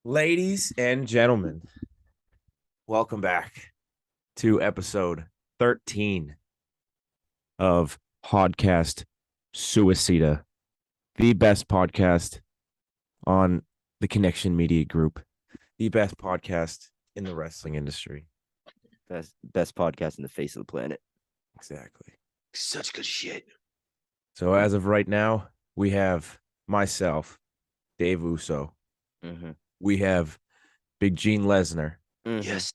Ladies and gentlemen, welcome back to episode 13 of Podcast Suicida, the best podcast on the Connection Media Group, the best podcast in the wrestling industry. Best podcast in the face of the planet. Exactly. Such good shit. So as of right now, we have myself, Dave Uso. Mm-hmm. We have Big Gene Lesnar. Mm-hmm. Yes.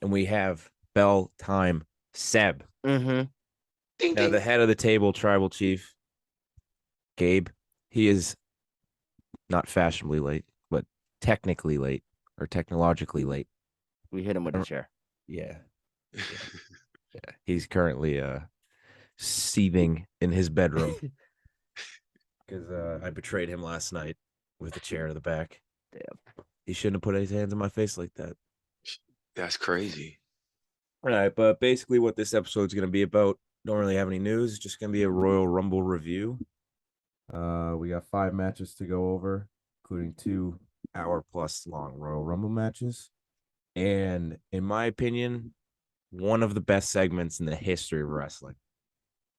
And we have Bell Time Seb. Mm-hmm. Ding, Now, ding. the head of the table, tribal chief, Gabe, he is not fashionably late, but technically late or technologically late. We hit him with a chair. Yeah. He's currently seething in his bedroom because I betrayed him last night with a chair to the back. Damn. He shouldn't have put his hands in my face like that. That's crazy. All right, but basically what this episode is going to be about, don't really have any news. It's just going to be a Royal Rumble review. We got 5 matches to go over, including 2-hour-plus long Royal Rumble matches. And in my opinion, one of the best segments in the history of wrestling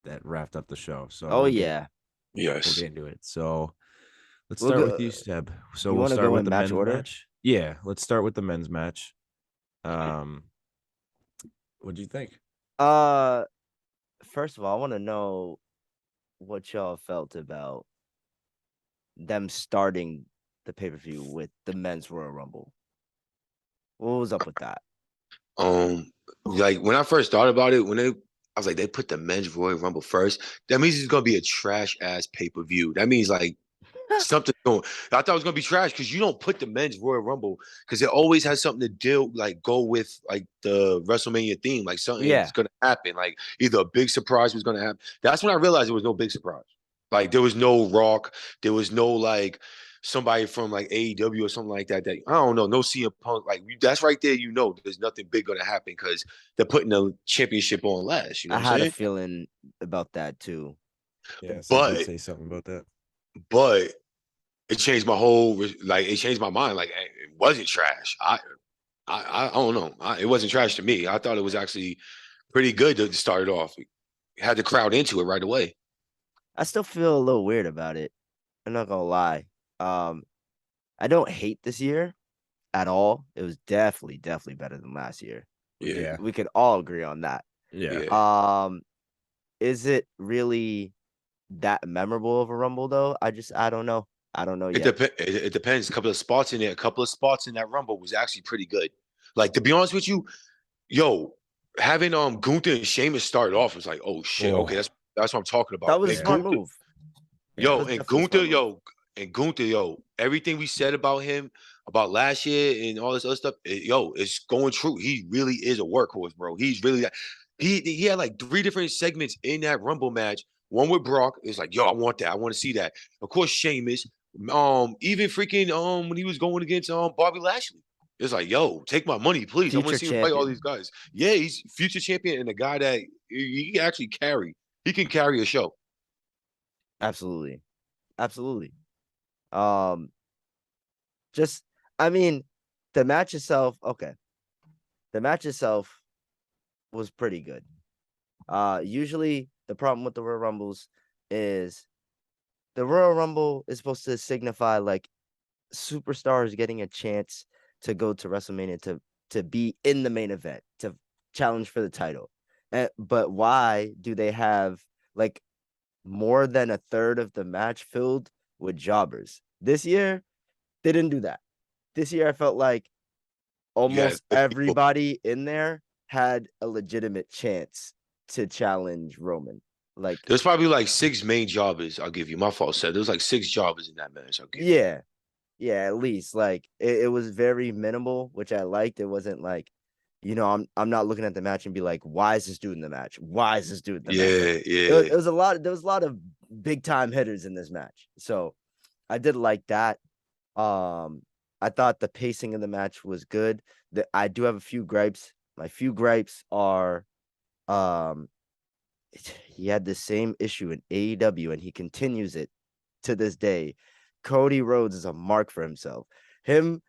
that wrapped up the show. So Oh yeah. we'll Yes. get into it. So let's We'll start go- with you, Seb. So you we'll wanna start go with in the match men's order? match. Yeah, let's start with the men's match. What do you think? First of all, I want to know what y'all felt about them starting the pay-per-view with the men's Royal Rumble. What was up with that? Like when I first thought about it, I was like, they put the men's Royal Rumble first. That means it's gonna be a trash ass pay-per-view. That means like something going. I thought it was gonna be trash because you don't put the men's Royal Rumble because it always has something to deal go with like the WrestleMania theme, like something Yeah. is gonna happen, like either a big surprise was gonna happen. That's when I realized there was no big surprise. Like there was no Rock, there was no like somebody from like AEW or something like that. That I don't know, no CM Punk. Like that's right there, you know, there's nothing big gonna happen because they're putting the championship on last. You know I what I'm had a saying? feeling about that too. Yeah, so But- did say something about that. But it changed my whole it changed my mind. Like it wasn't trash. I don't know. It wasn't trash to me. I thought it was actually pretty good to start it off. It had the crowd into it right away. I still feel a little weird about it. I'm not gonna lie. I don't hate this year at all. It was definitely better than last year. Yeah. We could all agree on that. Yeah. Is it really that memorable of a Rumble though? I don't know. I don't know yet. It depends. A couple of spots in there. A couple of spots in that Rumble was actually pretty good. Like to be honest with you, yo, having Gunther and Sheamus start off was like, oh shit, Oh. okay, that's what I'm talking about. That was a And smart Gunther- move. Yo, That was and definitely a Gunther, smart move. yo, everything we said about him, about last year and all this other stuff, it's going true. He really is a workhorse, bro. He's really he had like 3 different segments in that Rumble match. One with Brock, it's like, yo, I want that. I want to see that. Of course, Sheamus, even freaking when he was going against Bobby Lashley. It's like, yo, take my money, please. I want to Future see him fight all champion. these guys. Yeah, he's future champion and a guy that he can actually carry. He can carry a show. Absolutely. Just I mean, the match itself, okay. The match itself was pretty good. Usually the problem with the Royal Rumbles is the Royal Rumble is supposed to signify like superstars getting a chance to go to WrestleMania to be in the main event, to challenge for the title. But why do they have like more than a third of the match filled with jobbers? This year, they didn't do that. This year, I felt like almost good people. everybody in there had a legitimate chance to challenge Roman. Like, There's probably like 6 main jobbers. I'll give you. My fault said there's like 6 jobbers in that match. I'll give you. yeah, at least like it was very minimal, which I liked. It wasn't like, I'm not looking at the match and be like, why is this dude in the match? Why is this dude in the match? Like, Yeah. it was a lot. There was a lot of big time hitters in this match, so I did like that. I thought the pacing of the match was good. I do have a few gripes. My few gripes are, he had the same issue in AEW, and he continues it to this day. Cody Rhodes is a mark for himself. Him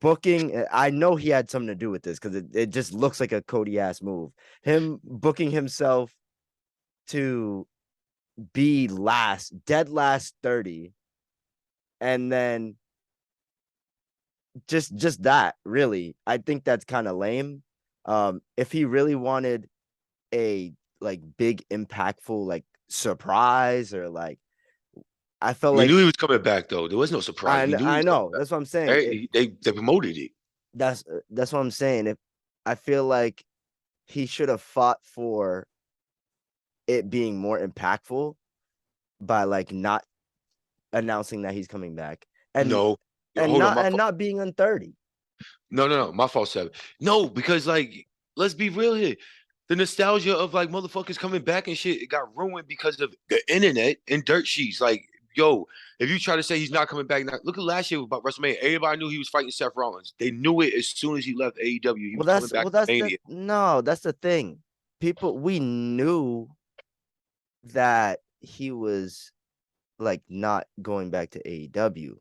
booking, I know he had something to do with this because it just looks like a Cody ass move. Him booking himself to be dead last 30, and then just that, really. I think that's kind of lame. If he really wanted a like big impactful like surprise, or like, I felt We like knew he was coming back though. There was no surprise. We knew he I was coming know back. that's what I'm saying. They promoted it. That's what I'm saying. If I feel like he should have fought for it being more impactful by like not announcing that he's coming back, and No. Hold on, not being on 30. No. My fault, Seven. No, because like, let's be real here. The nostalgia of like motherfuckers coming back and shit, it got ruined because of the internet and dirt sheets. Like, yo, if you try to say he's not coming back, now look at last year about WrestleMania. Everybody knew he was fighting Seth Rollins. They knew it as soon as he left AEW. He was coming back to Mania. That's the thing. We knew that he was like not going back to AEW,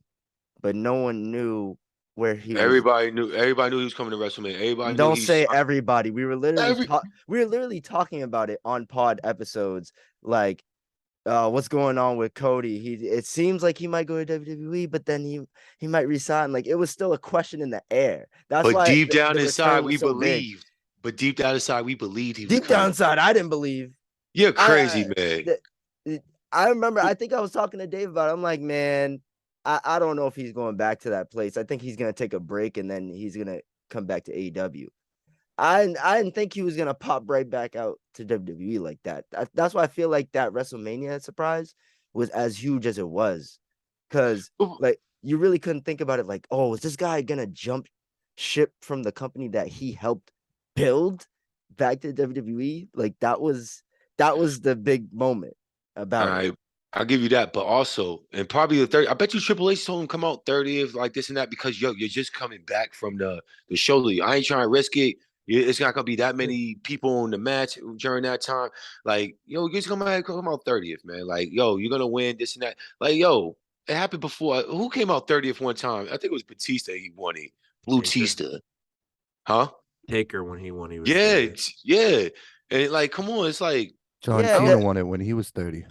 but no one knew where he was. Everybody knew he was coming to WrestleMania. Everybody knew Don't he say signed- everybody. We were Every- literally talking about it on pod episodes, like what's going on with Cody. It seems like he might go to WWE, but then he might resign. Like, it was still a question in the air. That's But why deep down the inside, return was we so big. believed. But deep down inside, we believed he was Deep coming. down inside, I didn't believe. You're crazy, man. I remember, I think I was talking to Dave about it. I'm like, man, I don't know if he's going back to that place. I think he's going to take a break and then he's going to come back to AEW. I didn't think he was going to pop right back out to WWE like that. That's why I feel like that WrestleMania surprise was as huge as it was. Because, like, you really couldn't think about it like, oh, is this guy going to jump ship from the company that he helped build back to WWE? Like, that was the big moment about it. I'll give you that, but also, and probably the 30. I bet you Triple H told him come out 30th, like this and that, because yo, you're just coming back from the show. I ain't trying to risk it. It's not gonna be that many people in the match during that time. Like, yo, you're just come out 30th, man. Like, yo, you're gonna win this and that. Like, yo, it happened before. Who came out 30th one time? I think it was Batista. He won it. Blue Tista. Huh? Taker when he won, he was Yeah, 30. yeah. And like, come on, it's like, John Yeah, Cena that- won it when he was 30.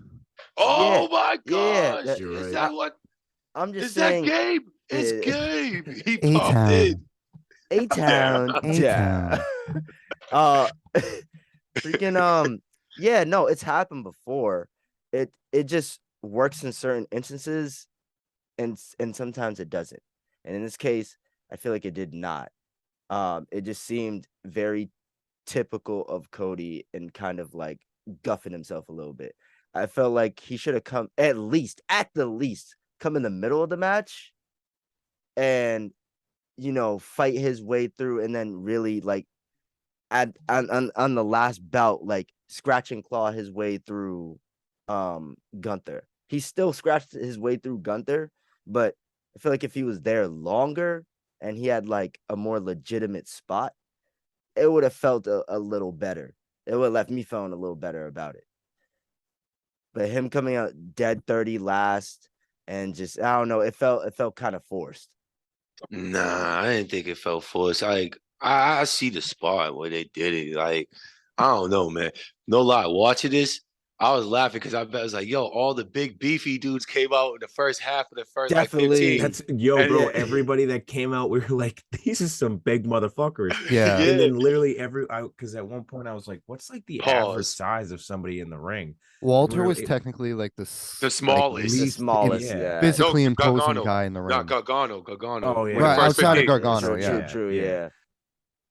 oh my yeah, gosh, you're is right. that what? I'm just Is that saying, Gabe? It's Yeah. Gabe. He popped A-Town. in. A-Town. A-Town. Freaking yeah, no, it's happened before. It just works in certain instances, and sometimes it doesn't. And in this case, I feel like it did not. It just seemed very typical of Cody and kind of like guffing himself a little bit. I felt like he should have come at the least come in the middle of the match and fight his way through, and then really like on the last bout, like scratch and claw his way through Gunther. He still scratched his way through Gunther, but I feel like if he was there longer and he had like a more legitimate spot, it would have felt a little better. It would have left me feeling a little better about it. But him coming out dead 30 last and just, I don't know, it felt kind of forced. Nah, I didn't think it felt forced. Like, I see the spot where they did it. Like, I don't know, man. No lie, watching this, I was laughing because I was like, yo, all the big beefy dudes came out in the first half of the first Definitely. like 15. Bro, Yeah. everybody that came out, we were like, these are some big motherfuckers. Yeah. And then literally because at one point I was like, what's like the average Pause. size of somebody in the ring? Walter was Really- technically like The smallest. The least- smallest, yeah. yeah. physically No, imposing Gargano. guy in the ring. Not Gargano. Oh, yeah. When the Right, first outside of 15. Gargano, True, yeah. true, yeah.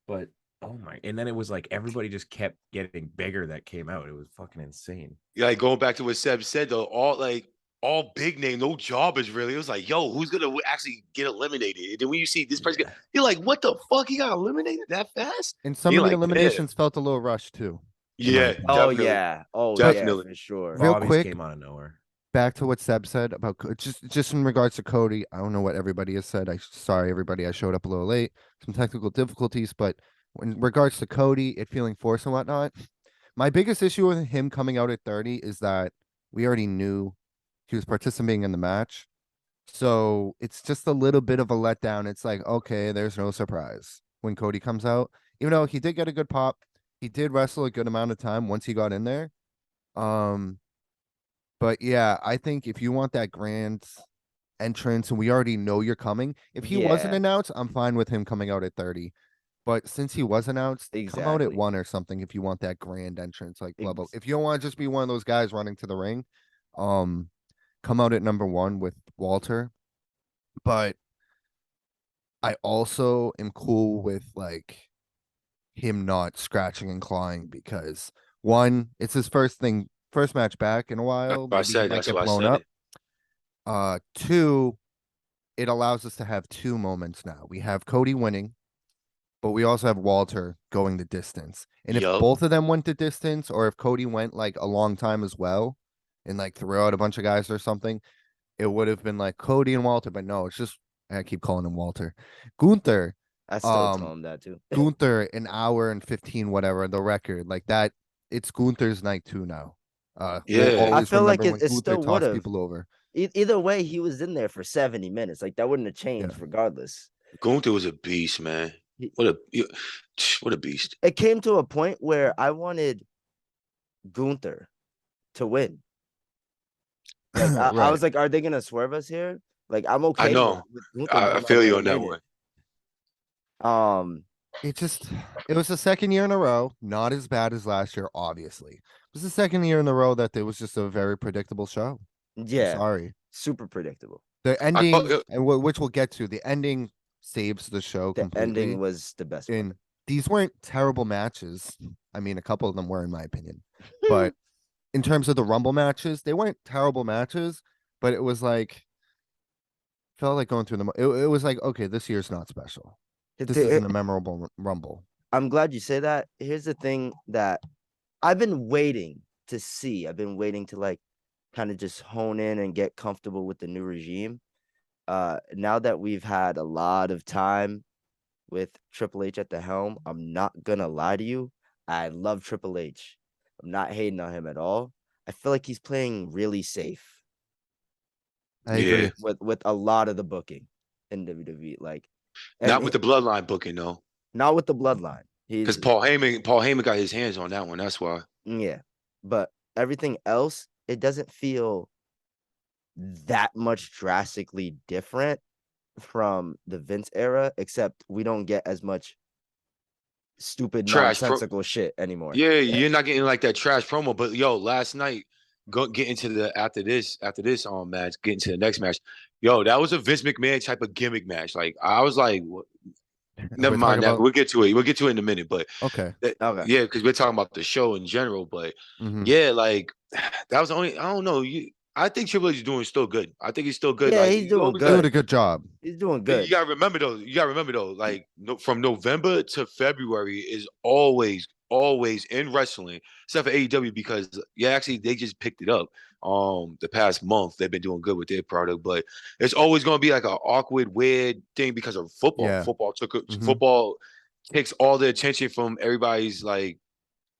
But oh my, and then it was like everybody just kept getting bigger that came out. It was fucking insane. Yeah, like going back to what Seb said though, all big name, no jobbers really. It was like, yo, who's gonna actually get eliminated? And then when you see this person, Yeah. you're like, what the fuck? He got eliminated that fast? And some You're of the like, man. eliminations felt a little rushed too. Yeah, Oh definitely. yeah. Oh Definitely. yeah, for sure. Real Bobby's quick, came out of nowhere. Back to what Seb said about just in regards to Cody. I don't know what everybody has said. Sorry everybody, I showed up a little late. Some technical difficulties, but in regards to Cody, it feeling forced and whatnot, my biggest issue with him coming out at 30 is that we already knew he was participating in the match. So it's just a little bit of a letdown. It's like, okay, there's no surprise when Cody comes out. Even though he did get a good pop, he did wrestle a good amount of time once he got in there. Um, but yeah, I think if you want that grand entrance and we already know you're coming, if he wasn't Yeah. announced, I'm fine with him coming out at 30. But since he was announced, come out at Exactly. 1 or something if you want that grand entrance like level. Ex- If you don't want to just be one of those guys running to the ring, come out at number 1 with Walter. But I also am cool with like him not scratching and clawing because one, it's his first match back in a while. I Maybe he said might that's get why I blown said up. it. Two, it allows us to have 2 moments now. We have Cody winning, but we also have Walter going the distance. And if Yup. both of them went the distance, or if Cody went like a long time as well, and like threw out a bunch of guys or something, it would have been like Cody and Walter. But no, it's just I keep calling him Walter. Gunther. I still tell him that too. Gunther an hour and 15, whatever the record like that. It's Gunther's night too now. We'll Yeah. I always feel like remember when it Gunther still would tossed have. people over. Either way, he was in there for 70 minutes. Like that wouldn't have changed regardless. Gunther was a beast, man. He- What a beast. It came to a point where I wanted Gunther to win. Like I Right. was like, are they gonna swerve us here? Like I'm okay. I know. With Gunther I being feel like you on that eliminated. one. It was the second year in a row, not as bad as last year, obviously. It was the second year in a row that there was just a very predictable show. I'm Yeah, sorry. super predictable. The I ending, thought, and which we'll get to, the ending saves the show The completely. ending was the best part. And these weren't terrible matches. I mean, a couple of them were, in my opinion. But in terms of the Rumble matches, they weren't terrible matches, but it was like, felt like going through them. It was like, okay, this year's not special. This isn't a memorable Rumble. I'm glad you say that. Here's the thing that I've been waiting to see. I've been waiting to like kind of just hone in and get comfortable with the new regime. Now that we've had a lot of time with Triple H at the helm, I'm not gonna lie to you. I love Triple H. I'm not hating on him at all. I feel like he's playing really safe I Yeah. agree. with a lot of the booking in WWE. Like, not and with the bloodline booking though. not with the bloodline. Because He's Paul Heyman got his hands on that one. That's why. yeah, but everything else, it doesn't feel that much drastically different from the Vince era, except we don't get as much stupid Trash pro- nonsensical shit anymore. Yeah, you're not getting like that trash promo. But yo, last night, get into the after this match, get into the next match. Yo, that was a Vince McMahon type of gimmick match. Like I was like, never We're mind talking that. about- We'll get to it. We'll get to it in a minute. But Okay. Okay. yeah, because we're talking about the show in general. But Mhm. yeah, like that was the only. I don't know. I think Triple H is doing still good. I think he's still good. Yeah, like, he's doing always good. Doing a good job. He's doing But good. you gotta remember though. Like from November to February is always in wrestling, except for AEW because actually they just picked it up. The past month they've been doing good with their product, but it's always gonna be like an awkward, weird thing because of football. Yeah. Mm-hmm. Football takes all the attention from everybody's like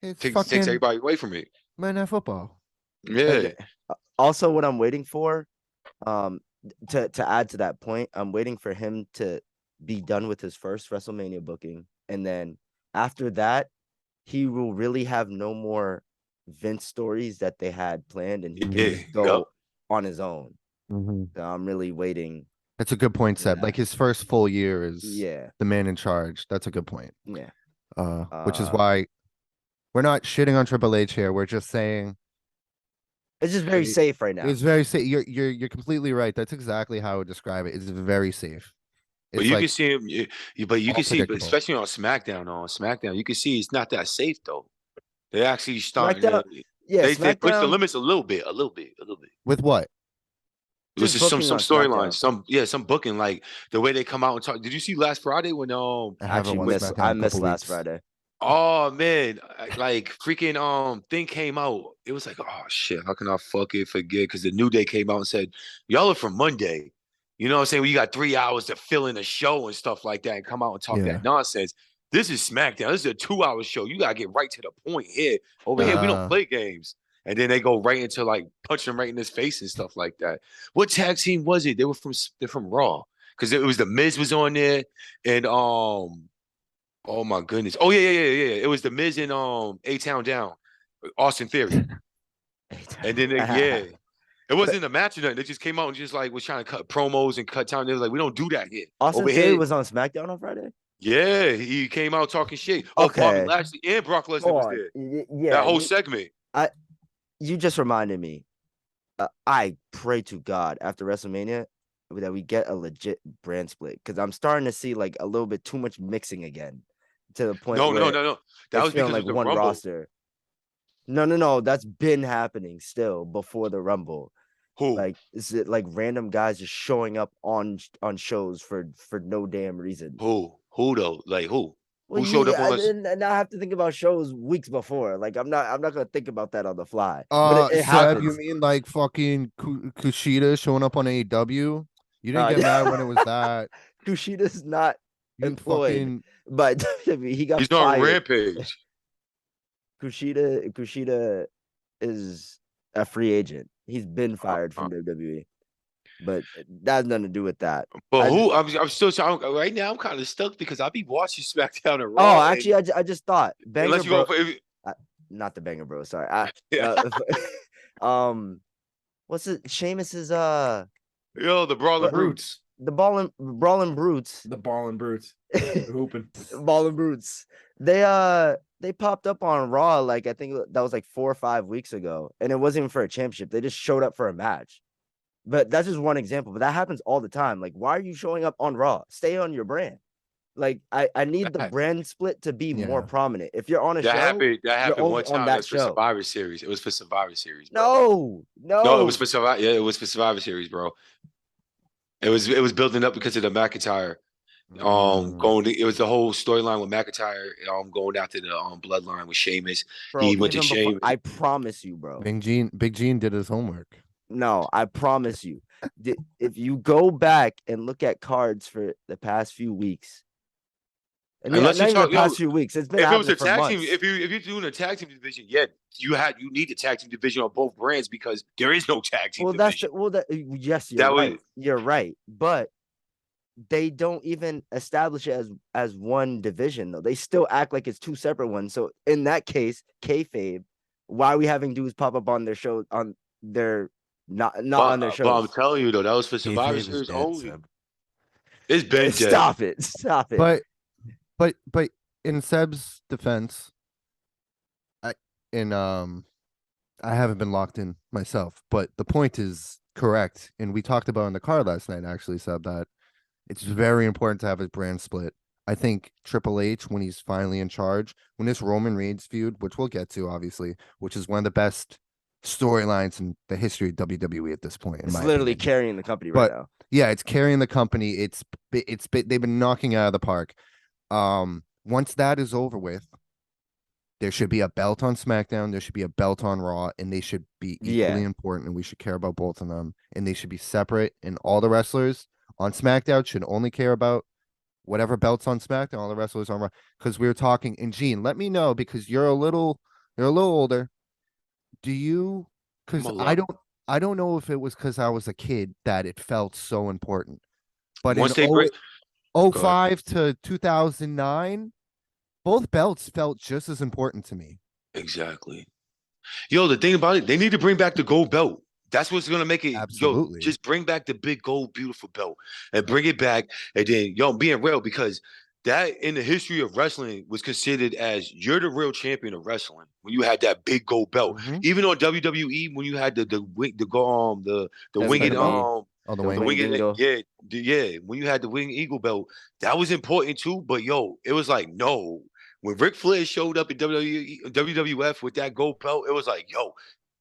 It's takes fucking everybody away from it. Monday Night Football. Yeah. Okay. Also, what I'm waiting for, to add to that point, I'm waiting for him to be done with his first WrestleMania booking, and then after that, he will really have no more Vince stories that they had planned, and he can just go on his own. So I'm really waiting. That's a good point, Seb. Yeah. Like his first full year is Yeah, the man in charge. That's a good point. yeah. Which is why we're not shitting on Triple H here. We're just saying It's just very safe right now. it's very safe. You're completely right. That's exactly how I would describe it. It's very safe. But It's you like, can see him. But you all can see, but predictable. especially on SmackDown. You can see it's not that safe though. They actually starting. SmackDown- Yeah, They push the SmackDown- limits a little bit. with what? This Just is some booking on storylines, some booking, like the way they come out and talk. Did you see last Friday when I haven't Actually, watched SmackDown in a I missed couple last weeks. Friday. Oh man, like freaking thing came out. It was like, oh shit, how can I fucking forget? Because the New Day came out and said, y'all are from Monday. You know what I'm saying? Well, you got 3 hours to fill in a show and stuff like that and come out and talk Yeah. that nonsense. This is SmackDown. This is a 2-hour show. You gotta get right to the point here. Over here, we don't play games. and then they go right into like punching him right in his face and stuff like that. What tag team was it? They're from Raw because it was the Miz was on there, and oh my goodness, oh yeah. It was the Miz and A-Town Down, Austin Theory, and then it wasn't a match or nothing. They just came out and just like was trying to cut promos and cut time. They was like, we don't do that here. Austin Over Theory here, was on SmackDown on Friday. yeah, he came out talking shit. Oh, Bobby Okay. Lashley and Brock Lesnar Go was on. there. Yeah, That whole segment. you just reminded me. I pray to God after WrestleMania that we get a legit brand split because I'm starting to see like a little bit too much mixing again to the point No. where That it's was feeling because like of the one Rumble. roster. No. That's been happening still before the Rumble. Who? Like, is it like random guys just showing up on shows for no damn reason? Who though? Like who? Well, Who showed up yeah, on us? and I have to think about shows weeks before. Like, I'm not gonna think about that on the fly. But it Seb, happens. you mean like fucking Kushida showing up on AEW? You didn't get yeah. mad when it was that. Kushida's not You employed, fucking but WWE, he got He's on fired. Rampage. Kushida is a free agent. He's been fired from WWE, but that has nothing to do with that. But who? I'm still trying. Right now, I'm kind of stuck because I be watching SmackDown and Raw. Oh, and actually, I just thought Banger unless you Bro, go, if, not the Banger Bro. Sorry. What's it? Sheamus's the Brawling What- Brutes. the Brawling Brutes. The Ballin' Brutes. They're hooping. Ballin' Brutes. They popped up on Raw like I think that was like 4 or 5 weeks ago, and it wasn't even for a championship. They just showed up for a match. But that's just one example. But that happens all the time. Like, why are you showing up on Raw? Stay on your brand. Like, I need the That- brand split to be more Yeah. prominent. If you're on a That show, happened. That happened only one on time. that It was for show. Survivor Series. It was for Survivor Series. Bro. no, it was for Survivor. Yeah, it was for Survivor Series, bro. It was building up because of the McIntyre. It was the whole storyline with McIntyre. Going after the bloodline with Sheamus. bro. he went to even before- Sheamus. I promise you, bro. Big Gene did his homework. No, I promise you. If you go back and look at cards for the past few weeks, and Unless not you even talk- the past yo, few weeks, it's been If it was happening a for tag months. team, if you're doing a tag team division, yeah, you need a tag team division on both brands because there is no tag team division. Yes, you're That was- right. You're right, but they don't even establish it as one division though. They still act like it's two separate ones. So in that case, kayfabe, why are we having dudes pop up on their show on their not on their But I'm shows? telling you though, that was for Survivor Kayfabe is Series dead, only. Seb. It's been dead. Stop it. But in Seb's defense, I haven't been locked in myself, but the point is correct. And we talked about in the car last night, actually, Seb, that it's very important to have a brand split. I think Triple H, when he's finally in charge, when this Roman Reigns feud, which we'll get to, obviously, which is one of the best storylines in the history of WWE at this point. In It's my literally opinion. carrying the company right now. Yeah, it's carrying the company. They've been knocking it out of the park. Once that is over with, there should be a belt on SmackDown. There should be a belt on Raw, and they should be equally important. And we should care about both of them. And they should be separate. And all the wrestlers on SmackDown should only care about whatever belts on SmackDown. All the wrestlers on Raw. Because we were talking. And Gene, let me know because you're a little older. Do you? Because I don't know if it was because I was a kid that it felt so important. But Once they in break, 05 to 2009, both belts felt just as important to me. exactly. Yo, the thing about it, they need to bring back the gold belt. That's what's gonna make it. Absolutely. Yo, just bring back the big gold, beautiful belt, and bring it back. And then, I'm being real because that in the history of wrestling was considered as you're the real champion of wrestling when you had that big gold belt. Mhm. Even on WWE when you had the winged WWE. Oh, the the wing. wing eagle. when you had the wing eagle belt, that was important too. But yo, it was like no. When Ric Flair showed up in WWF with that gold belt, it was like, yo,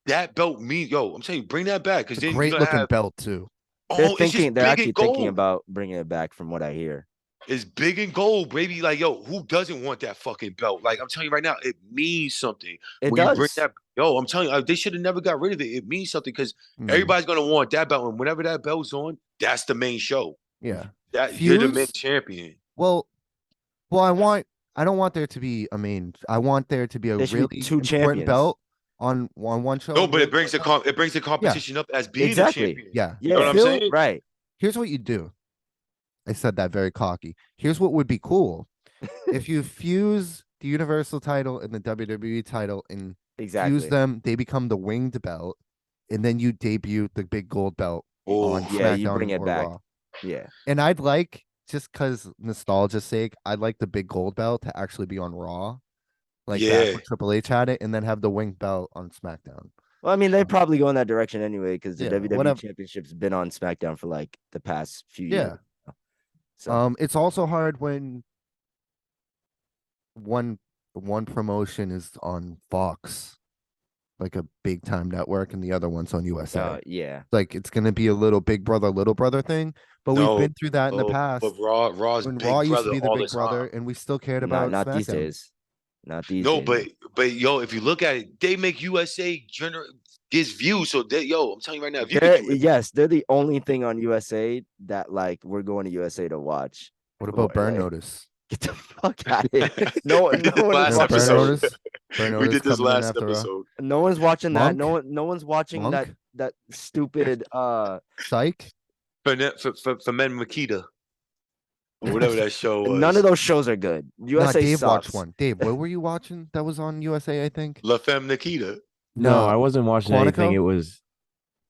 that belt means, I'm telling you, bring that back because It's a then great you're gonna looking have. belt too. They're It's just thinking. They're big actually and thinking gold. about bringing it back, from what I hear. It's big and gold, baby. Like, yo, who doesn't want that fucking belt? Like, I'm telling you right now, it means something. It When you bring does. that, I'm telling you, they should have never got rid of it. It means something because Mm, everybody's gonna want that belt, and whenever that belt's on, that's the main show. yeah. That you're the main Fuse? champion. Well, I don't want there to be a main. I want there to be a There should be really two important champions. belt on one show. No, and but the it brings the competition up as being Exactly. a champion. yeah. You know what I'm Phil- saying? Right. Here's what you do. I said that very cocky. Here's what would be cool. If you fuse the Universal title and the WWE title and fuse Exactly. them, they become the winged belt, and then you debut the big gold belt on Oh, Yeah, you SmackDown bring it or back. Raw. Yeah. And I'd like, just because nostalgia's sake, I'd like the big gold belt to actually be on Raw, like back Yeah. when Triple H had it, and then have the winged belt on SmackDown. Well, I mean, they probably go in that direction anyway because the Yeah, WWE whatever. Championship's been on SmackDown for like the past few Yeah. years. So It's also hard when one promotion is on Fox, like a big time network, and the other one's on USA. yeah. Like it's gonna be a little big brother, little brother thing. But we've No, been through that in the past. But Raw's When big Raw used to brother be the all big the brother, time. and we still cared about Not these SmackDown. days. Not these No, days. but yo, if you look at it, they make USA gets views. So they, yo, I'm telling you right now, if you Yes, they're the only thing on USA that like we're going to USA to watch. What about Burn Like, Notice? Get the fuck out of here. No, We did no this one is last No, watching Burn episode. that. Notice. Burn we Notice did this coming in last after Raw. episode. No one's watching that. Monk? No one's watching Monk? that stupid Psych. For Men Makita. Or whatever that show was. none of those shows are good. Nah, USA Dave sucks. watched one. Dave, what were you watching? That was on USA, I think. La Femme Nikita. No, I wasn't watching anything. Quantico? It was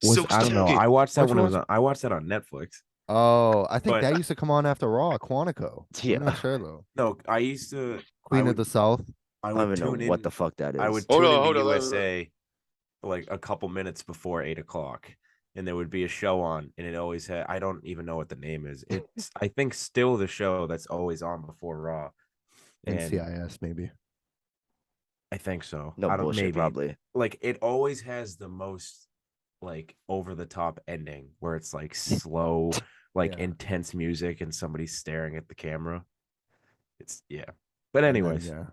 Silk I don't know. Stallion. I watched that Which when it was one? on, I watched that on Netflix. Oh, I think But- that used to come on after Raw, Quantico. Yeah. I'm not sure though. No, I used to Queen of would- the South. I I would don't even tune know in. what the fuck that is. I would Hold tune on, into hold on, let- USA like a couple minutes before 8 o'clock, and there would be a show on, and it always had. I don't even know what the name is. It's I think still the show that's always on before Raw. And NCIS maybe. I think so. no I don't bullshit, maybe probably. like it always has the most like over the top ending where it's like slow, like Yeah. intense music and somebody's staring at the camera. It's yeah. But And then, anyways, yeah.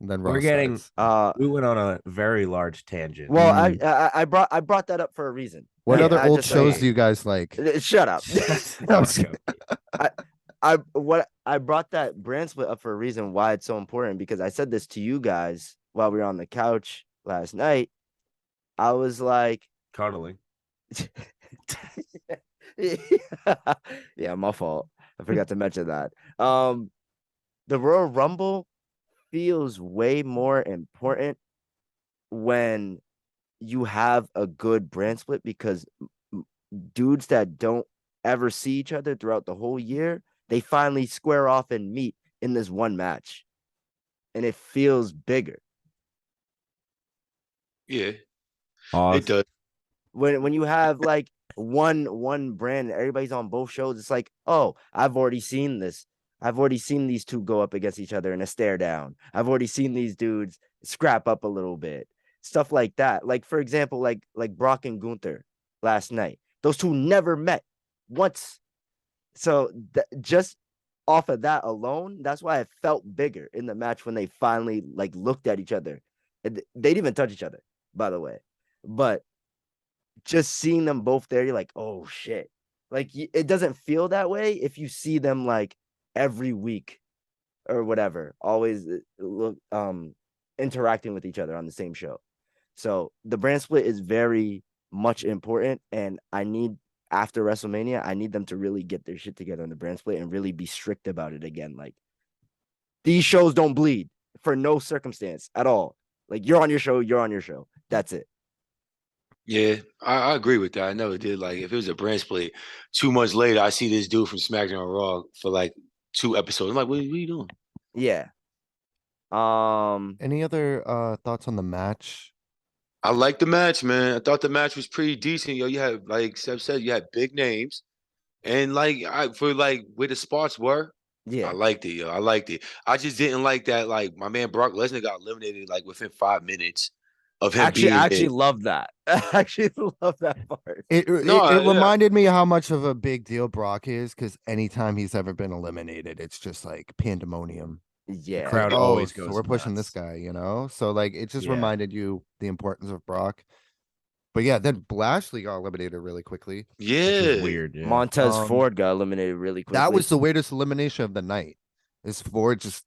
And then we're Raw getting- starts. we went on a very large tangent. Well, Mm. I brought that up for a reason. What Yeah, other I old just, shows like- do you guys like? Shut up. No, I'm just kidding. I brought that brand split up for a reason why it's so important because I said this to you guys while we were on the couch last night. I was like, Cuddling. yeah, my fault. I forgot to mention that. The Royal Rumble feels way more important when you have a good brand split because dudes that don't ever see each other throughout the whole year, they finally square off and meet in this one match. And it feels bigger. Yeah, Awesome. it does. When you have like one brand, everybody's on both shows, it's like, oh, I've already seen this. I've already seen these two go up against each other in a stare down. I've already seen these dudes scrap up a little bit. Stuff like that. Like, for example, like Brock and Gunther last night. Those two never met once. So just off of that alone, that's why it felt bigger in the match when they finally like looked at each other. They didn't even touch each other, by the way. But just seeing them both there, you're like, oh shit. Like it doesn't feel that way if you see them like every week or whatever, always look interacting with each other on the same show. So the brand split is very much important, and I need after WrestleMania, I need them to really get their shit together on the brand split and really be strict about it again. Like these shows don't bleed for no circumstance at all. Like you're on your show, you're on your show. That's it. Yeah, I agree with that. I never did like if it was a brand split. 2 months later, I see this dude from SmackDown Raw for like 2 episodes. I'm like, what are you doing? Yeah. Any other thoughts on the match? I like the match, man. I thought the match was pretty decent. Yo, you had like Seb said, you had big names, and like for like where the spots were, Yeah. I liked it. Yo, I liked it. I just didn't like that. Like my man Brock Lesnar got eliminated like within 5 minutes of him Actually, being I actually there. love that. I actually love that part. It No, yeah. reminded me how much of a big deal Brock is because anytime he's ever been eliminated, it's just like pandemonium. Yeah. crowd Oh, always so goes we're pushing this nuts. guy, you know? So like it just Yeah. reminded you the importance of Brock. But yeah, then Lashley got eliminated really quickly. Which Yeah, is weird. Yeah. Montez Um, Ford got eliminated really quickly. That was the weirdest elimination of the night. Is Ford just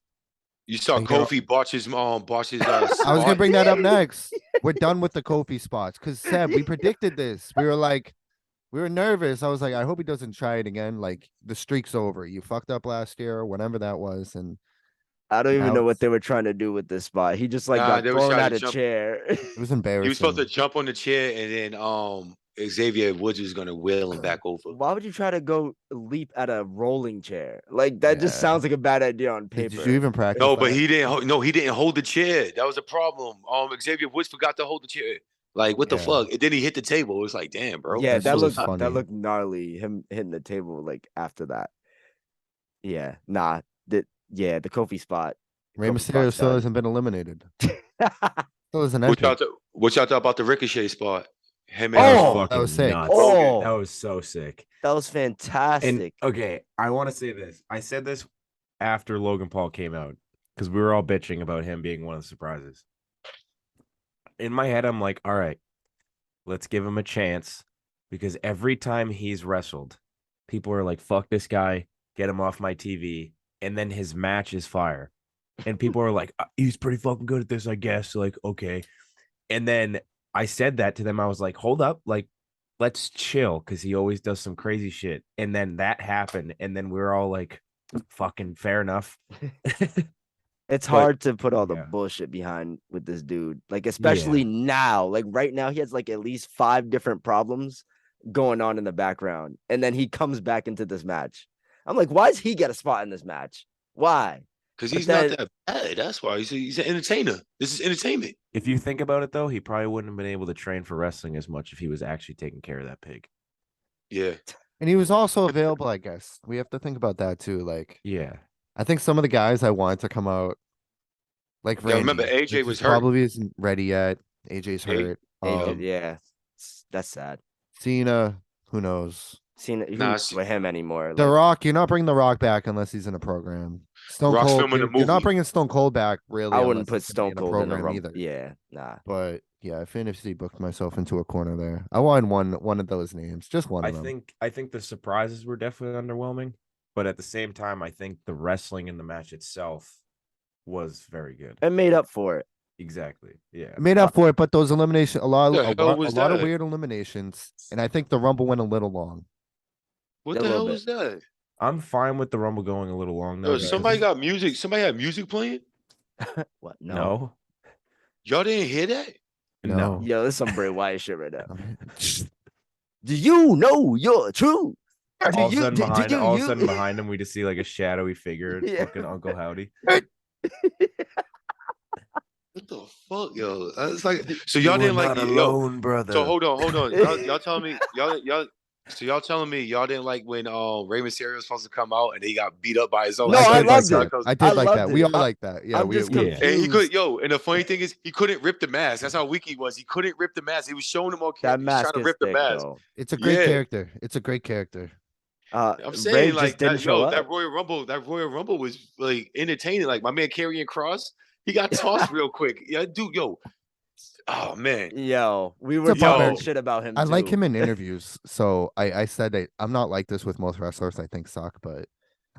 You saw And, you know- Kofi botch his I was spot. gonna bring that up next. We're done with the Kofi spots because Seb, we predicted this. We were nervous. I was like, I hope he doesn't try it again. Like the streak's over. You fucked up last year, or whatever that was, and I don't even Now know what it's- they were trying to do with this spot. He just like Nah, got they were thrown trying out to of jump- chair. it was embarrassing. He was supposed to jump on the chair, and then Xavier Woods was gonna wheel him back over. Why would you try to go leap at a rolling chair? Like that just Yeah. sounds like a bad idea on paper. Did you even practice? No, but that? he didn't. No, he didn't hold the chair. That was a problem. Xavier Woods forgot to hold the chair. Like what the Yeah. fuck? And then he hit the table. It was like, damn, bro. Yeah, That's that so looked funny. that looked gnarly. Him hitting the table like after that. Yeah, nah. The Kofi spot. Rey Kofi Mysterio spot's still done. hasn't been eliminated. Still isn't What y'all, entered. what y'all thought about the Ricochet spot? Him That and was Oh, fucking that was sick. nuts. Oh. That was so sick. That was And fantastic. okay, I want to say this. I said this after Logan Paul came out because we were all bitching about him being one of the surprises. In my head, I'm like, all right, let's give him a chance because every time he's wrestled, people are like, fuck this guy, get him off my TV. And then his match is fire. And people are like, he's pretty fucking good at this, I guess. Like, okay. And then I said that to them. I was like, hold up, like, let's chill because he always does some crazy shit. And then that happened. And then we were all like, fucking fair enough. It's But- hard to put all the yeah. bullshit behind with this dude. Like, especially now. Like right now, he has like at least 5 different problems going on in the background. And then he comes back into this match. I'm like, why does he get a spot in this match? Why? because But he's not then- that bad. That's why he's an entertainer. This is entertainment. If you think about it, though, he probably wouldn't have been able to train for wrestling as much if he was actually taking care of that pig. Yeah. And he was also available, I guess. We have to think about that too. Like, Yeah. I think some of the guys I want to come out, like Yeah, remember Randy, AJ he was just hurt. probably isn't ready yet. AJ's A- hurt. Yeah, that's sad. Cena, who knows? Seeing Nah, who's with him anymore. The like, Rock, you're not bringing The Rock back unless he's in a program. Stone Rock's Cold, filming a you're not movie. bringing Stone Cold back, really. I wouldn't unless put he's gonna be Stone Cold in a program rumble. either. Yeah, nah. But yeah, I fantasy booked myself into a corner there. I wanted one of those names, just one I of them. think the surprises were definitely underwhelming. But at the same time, I think the wrestling in the match itself was very good. It made up for it. Exactly. Yeah. I made up for it, but those elimination, a lot The hell of was of that? weird eliminations, and I think the Rumble went a little long. What A the little hell bit. was that? I'm fine with the Rumble going a little long though. Yo, because- somebody got music. Somebody had music playing. What? No. no. Y'all didn't hear that? No. Yo, this is some Bray Wyatt shit right now. Okay. Do you know your truth? Do All of a you- sudden do- do behind you- all of a you- sudden behind him we just see like a shadowy figure, Yeah. fucking Uncle Howdy. What the fuck, yo? It's like so y'all didn't like yo. brother. So hold on. Y'all telling me y'all. So y'all telling me y'all didn't like when Rey Mysterio was supposed to come out and he got beat up by his own. No, I I did loved like it. that. I I did like that. loved We it. all like that. Yeah, I'm we, just we- Yeah. And he could, and the funny thing is, he couldn't rip the mask. That's how weak he was. He couldn't rip the mask. He was showing him on That camera. He was mask trying to is rip the thick, mask. though. it's a great Yeah. character. It's a great character. I'm Ray saying just like didn't that, show that up. Royal Rumble was like entertaining. Like my man Karrion Cross, he got tossed real quick. Yeah, dude, yo. Oh man. Yo, we a were talking bummer. shit about him. I like too. him in interviews. So I said that I'm not like this with most wrestlers I think suck, but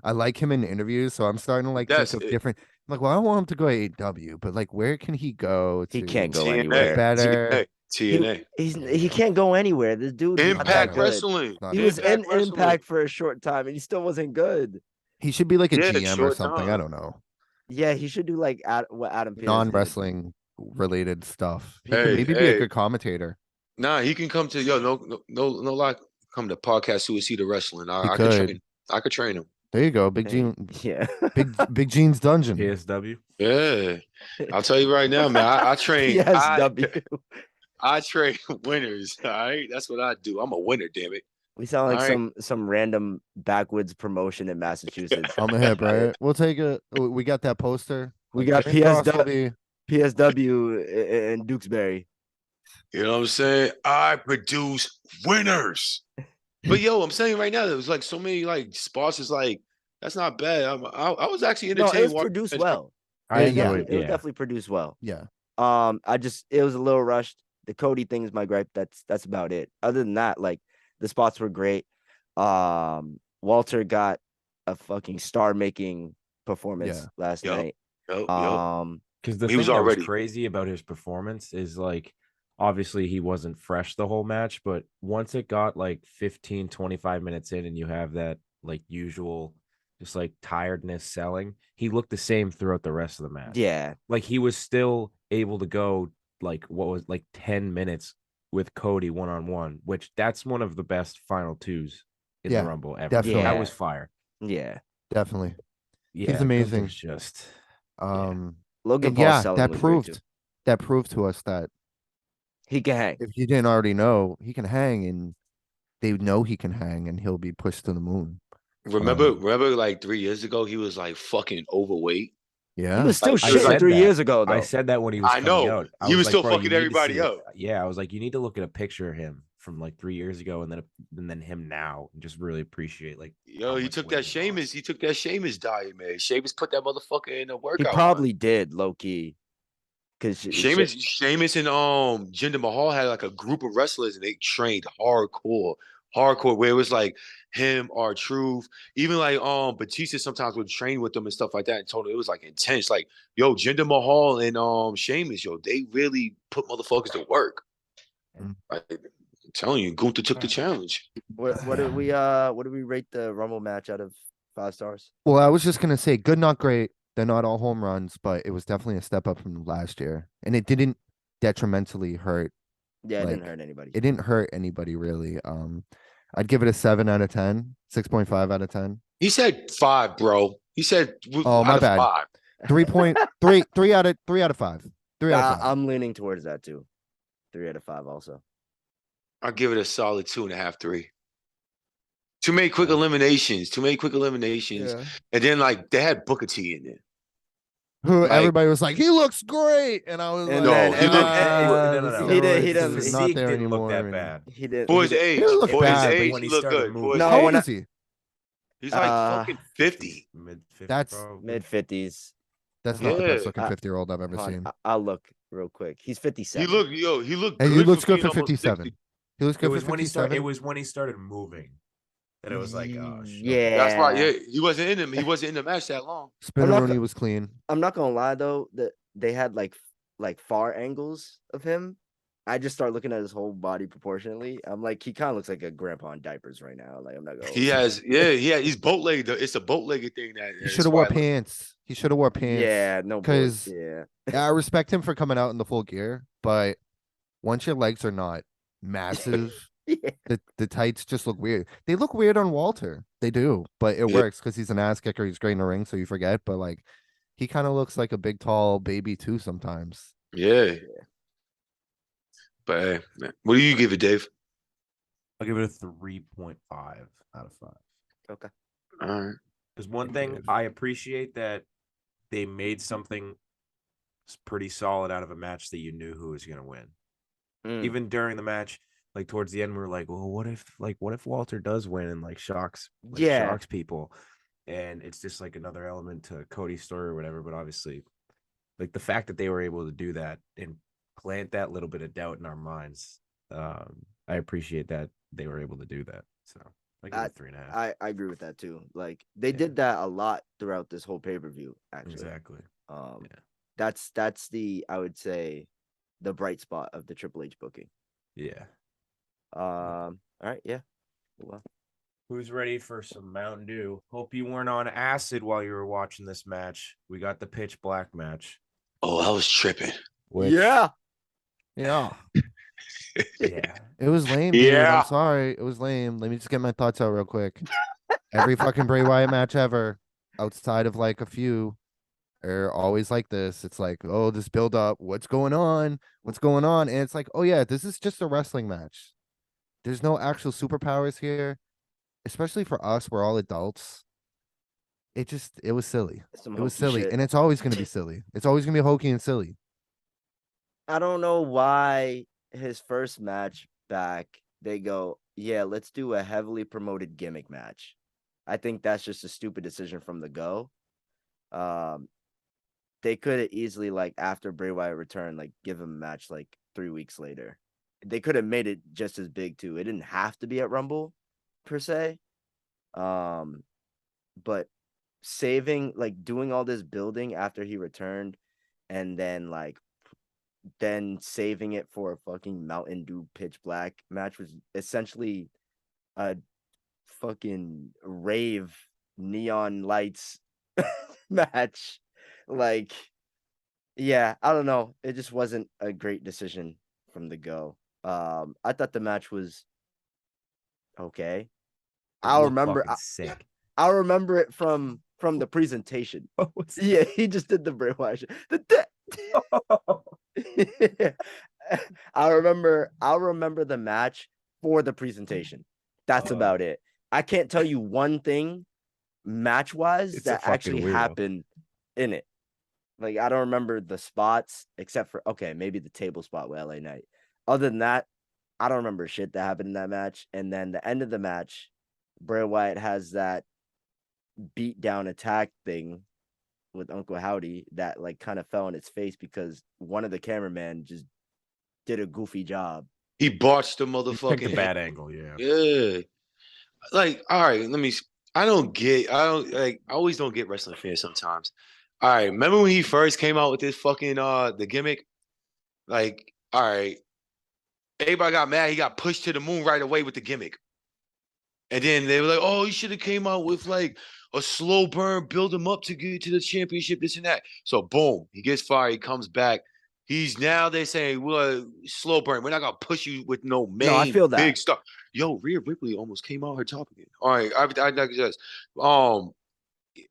I like him in interviews. So I'm starting to like That's think of it. different. I'm like, well, I don't want him to go to AEW, but like, where can he go? He to can't go TNA. anywhere. better? TNA. He can't go anywhere. This dude is not that Impact good. Wrestling. Not He was in Impact Wrestling. Impact for a short time, and he still wasn't good. He should be like a Yeah, GM or short something. I time. don't know. Yeah, he should do like what Adam Pearce did. Non-wrestling related stuff. He Hey, could maybe be hey. a good commentator. Nah, he can come to no lie. Come to podcast Suicida Wrestling. He I could could. train. I could train him. There you go, Big Hey, Gene, Yeah. Big Gene's dungeon. PSW. Yeah, I'll tell you right now, man. I train. Yes, W. I train winners. All right, that's what I do. I'm a winner. Damn it. We sound like Alright. some random backwoods promotion in Massachusetts. On the hip, right? We'll take it. We got that poster. We Like, got Karrion Kross will PSW. be- PSW in Dukesbury. You know what I'm saying? I produce winners. But yo, I'm saying right now, there was like so many like spots. Is like that's not bad. I was actually No, entertained. it was watching produced this. well. I Yeah, enjoyed It was yeah. definitely produced well. Yeah. It was a little rushed. The Cody thing is my gripe. That's about it. Other than that, like the spots were great. Walter got a fucking star-making performance Yeah. last Yup. night. Yup. Because the He thing was that was already- crazy about his performance is like, obviously he wasn't fresh the whole match, but once it got like 15, 25 minutes in and you have that like usual just like tiredness selling, he looked the same throughout the rest of the match. Yeah, Like he was still able to go like what was like 10 minutes with Cody one-on-one, which that's one of the best final twos in Yeah, the Rumble ever. definitely. That Yeah. was fire. yeah. Definitely. Yeah, amazing. Gunther's just Logan And Paul's yeah, selling that was great too. proved to us that He can hang. if you didn't already know, he can hang, and they know he can hang, and he'll be pushed to the moon. Remember, like 3 years ago, he was like fucking overweight. Yeah. He was still Like, I it was shitting like- 3 years ago though. I said that when he was I coming know. out. I He was like, still "Bro, you fucking need to everybody see it." up. Yeah, I was like, you need to look at a picture of him from like 3 years ago, and then him now, and just really appreciate like. Yo, how he much took weight that he lost. Sheamus. He took that Sheamus diet, man. Sheamus put that motherfucker in a workout. He run. probably did, low key. Because Sheamus and Jinder Mahal had like a group of wrestlers and they trained hardcore, where it was like him, R-Truth, even like Batista sometimes would train with them and stuff like that. And told him it was like intense. Like, yo, Jinder Mahal and Sheamus, yo, they really put motherfuckers to work. Mm. Like, I'm telling you, Gunther took the challenge. what did we rate the Rumble match out of 5 stars? Well, I was just gonna say, good, not great. They're not all home runs, but it was definitely a step up from last year, and it didn't detrimentally hurt. Yeah, it didn't Like, hurt anybody. It didn't hurt anybody really. I'd give it a 7 out of 10, 6.5 out of 10. He said 5, bro. He said Oh, my out of bad. 5. 3.3, 3 out of 5. 3 out of 5. I'm leaning towards that too. 3 out of 5 also. I'll give it a solid 2.5, 3. Too many quick eliminations. And then like they had Booker T in there. Who Like- everybody was like, he looks great, and I was And like, then- he looked- no. He did- steroids he done- is His not physique there didn't look anymore. that and- bad. He did. For he his did- age, He looked for his bad, but age, when he he looked started good. moving- For his No, How age, old when is he? he's like Uh, fucking 50. Mid 50s. That's- mid 50s. That's not the best Yeah. looking 50-year-old I've ever seen. I'll look real quick. He's 57. He looked Hey, good. he looks good being for almost 57. 60. He looks It good was for when he started. 57. It was when he started moving that it was like, oh shit. Yeah. That's why, yeah, he wasn't in him. He wasn't in the match that long. Spinneroonie was clean. I'm not gonna lie though, that they had like far angles of him. I just start looking at his whole body proportionately. I'm like, he kind of looks like a grandpa in diapers right now. Like, I'm not going. He's boat legged. It's a boat legged thing that He should have wore pants. He should have wore pants. Yeah, no, 'cause- yeah, I respect him for coming out in the full gear, but once your legs are not massive, yeah. the tights just look weird. They look weird on Walter. They do, but it Yeah. works because he's an ass kicker. He's great in the ring, so you forget. But like, he kind of looks like a big, tall baby too sometimes. Yeah. But hey, man, what do you give it, Dave? I'll give it a 3.5 out of 5. Okay. All right. Because one Thank you, thing Dave. I appreciate that they made something pretty solid out of a match that you knew who was gonna win. Mm. Even during the match, like towards the end, we were like, well, what if Walter does win and like shocks people? And it's just like another element to Cody's story or whatever. But obviously, like the fact that they were able to do that and plant that little bit of doubt in our minds, I appreciate that they were able to do that. So I give it 3.5. I agree with that too. Like they Yeah. did that a lot throughout this whole pay-per-view, actually. Exactly. Yeah. That's the, I would say, the bright spot of the Triple H booking. Yeah. All right, yeah. Well, Who's ready for some Mountain Dew? Hope you weren't on acid while you were watching this match. We got the pitch black match. Oh, I was tripping. yeah. Yeah, Yeah. it was lame. Dude. Yeah. I'm sorry, it was lame. Let me just get my thoughts out real quick. Every fucking Bray Wyatt match ever, outside of like a few, are always like this. It's like, oh, this build up. What's going on? What's going on? And it's like, oh yeah, this is just a wrestling match. There's no actual superpowers here, especially for us. We're all adults. It was silly. Some It was hokey silly, shit. and it's always gonna be silly. It's always gonna be hokey and silly. I don't know why his first match back, they go, yeah, let's do a heavily promoted gimmick match. I think that's just a stupid decision from the go. They could have easily, like, after Bray Wyatt returned, like, give him a match like 3 weeks later. They could have made it just as big too. It didn't have to be at Rumble per se. But saving, like doing all this building after he returned, and then like then saving it for a fucking Mountain Dew Pitch Black match was essentially a fucking rave neon lights match. Like, yeah, I don't know. It just wasn't a great decision from the go. I thought the match was okay. It I'll looked remember. fucking sick. I'll remember it from the presentation. What was Yeah, he just did the Bray Wyatt shit. I'll remember the match for the presentation. That's Uh, about it. I can't tell you one thing match wise It's a that fucking actually weirdo. happened in it. Like, I don't remember the spots except for, okay, maybe the table spot with LA Knight. Other than that, I don't remember shit that happened in that match. And then the end of the match, Bray Wyatt has that beat down attack thing with Uncle Howdy that like kind of fell on its face because one of the cameramen just did a goofy job. He botched the He picked a motherfucking bad angle, yeah. Yeah. Like, all right, I always don't get wrestling fans sometimes. All right, remember when he first came out with this fucking the gimmick? Like, all right, everybody got mad. He got pushed to the moon right away with the gimmick. And then they were like, oh, he should have came out with like a slow burn, build him up to get to the championship, this and that. So boom, he gets fired, he comes back. He's now they're saying, well, slow burn. We're not gonna push you with no main No, I feel that. big stuff. Yo, Rhea Ripley almost came out her top again. All right, I digress.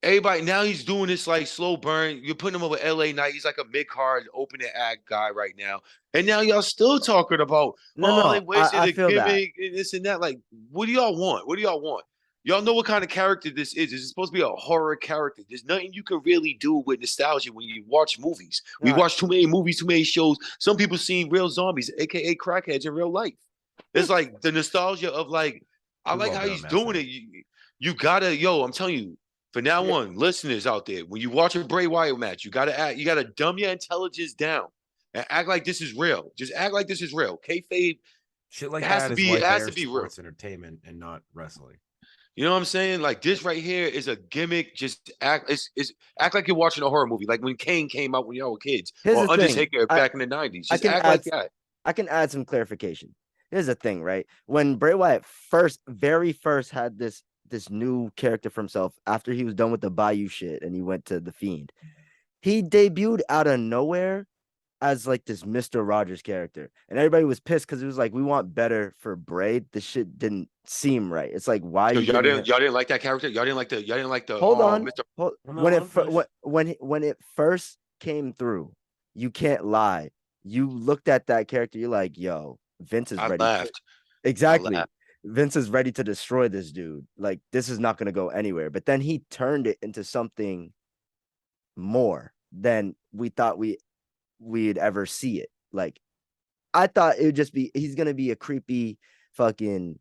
Everybody now he's doing this like slow burn. You're putting him over LA Knight. He's like a mid card opening act guy right now. And now y'all still talking about they wasted I the feel that. gimmick and this and that. Like, what do y'all want? What do y'all want? Y'all know what kind of character this is. It's supposed to be a horror character. There's nothing you can really do with nostalgia when you watch movies. We No. watch too many movies, too many shows. Some people seen real zombies, aka crackheads in real life. It's like the nostalgia of like, I We've like all how been he's on that doing side. it. You gotta, I'm telling you, for now Yeah. on, listeners out there, when you watch a Bray Wyatt match, you gotta dumb your intelligence down and act like this is real. Just act like this is real. Kayfabe, Shit like It has that to is be- why it has they're to be real. sports entertainment and not wrestling. you know what I'm saying? Like this right here is a gimmick. Just act act like you're watching a horror movie, like when Kane came out when y'all were kids, Here's or the thing. Undertaker back in the 90s. I Just can act like add- that. I can add some clarification. Here's the thing, right? When Bray Wyatt very first had this new character for himself after he was done with the Bayou shit and he went to the Fiend, he debuted out of nowhere as like this Mr. Rogers character, and everybody was pissed because it was like, we want better for Bray. This shit didn't seem right. It's like, why are you Y'all giving him- didn't like that character? Y'all didn't like the Hold on. Mr. Hold, Well, no, when let it him finish. when it first came through, you can't lie. You looked at that character, you're like, yo, Vince is I ready. laughed. Exactly. laughed. Vince is ready to destroy this dude. Like, this is not gonna go anywhere. But then he turned it into something more than we thought we'd ever see it. Like, I thought it would just be, he's gonna be a creepy fucking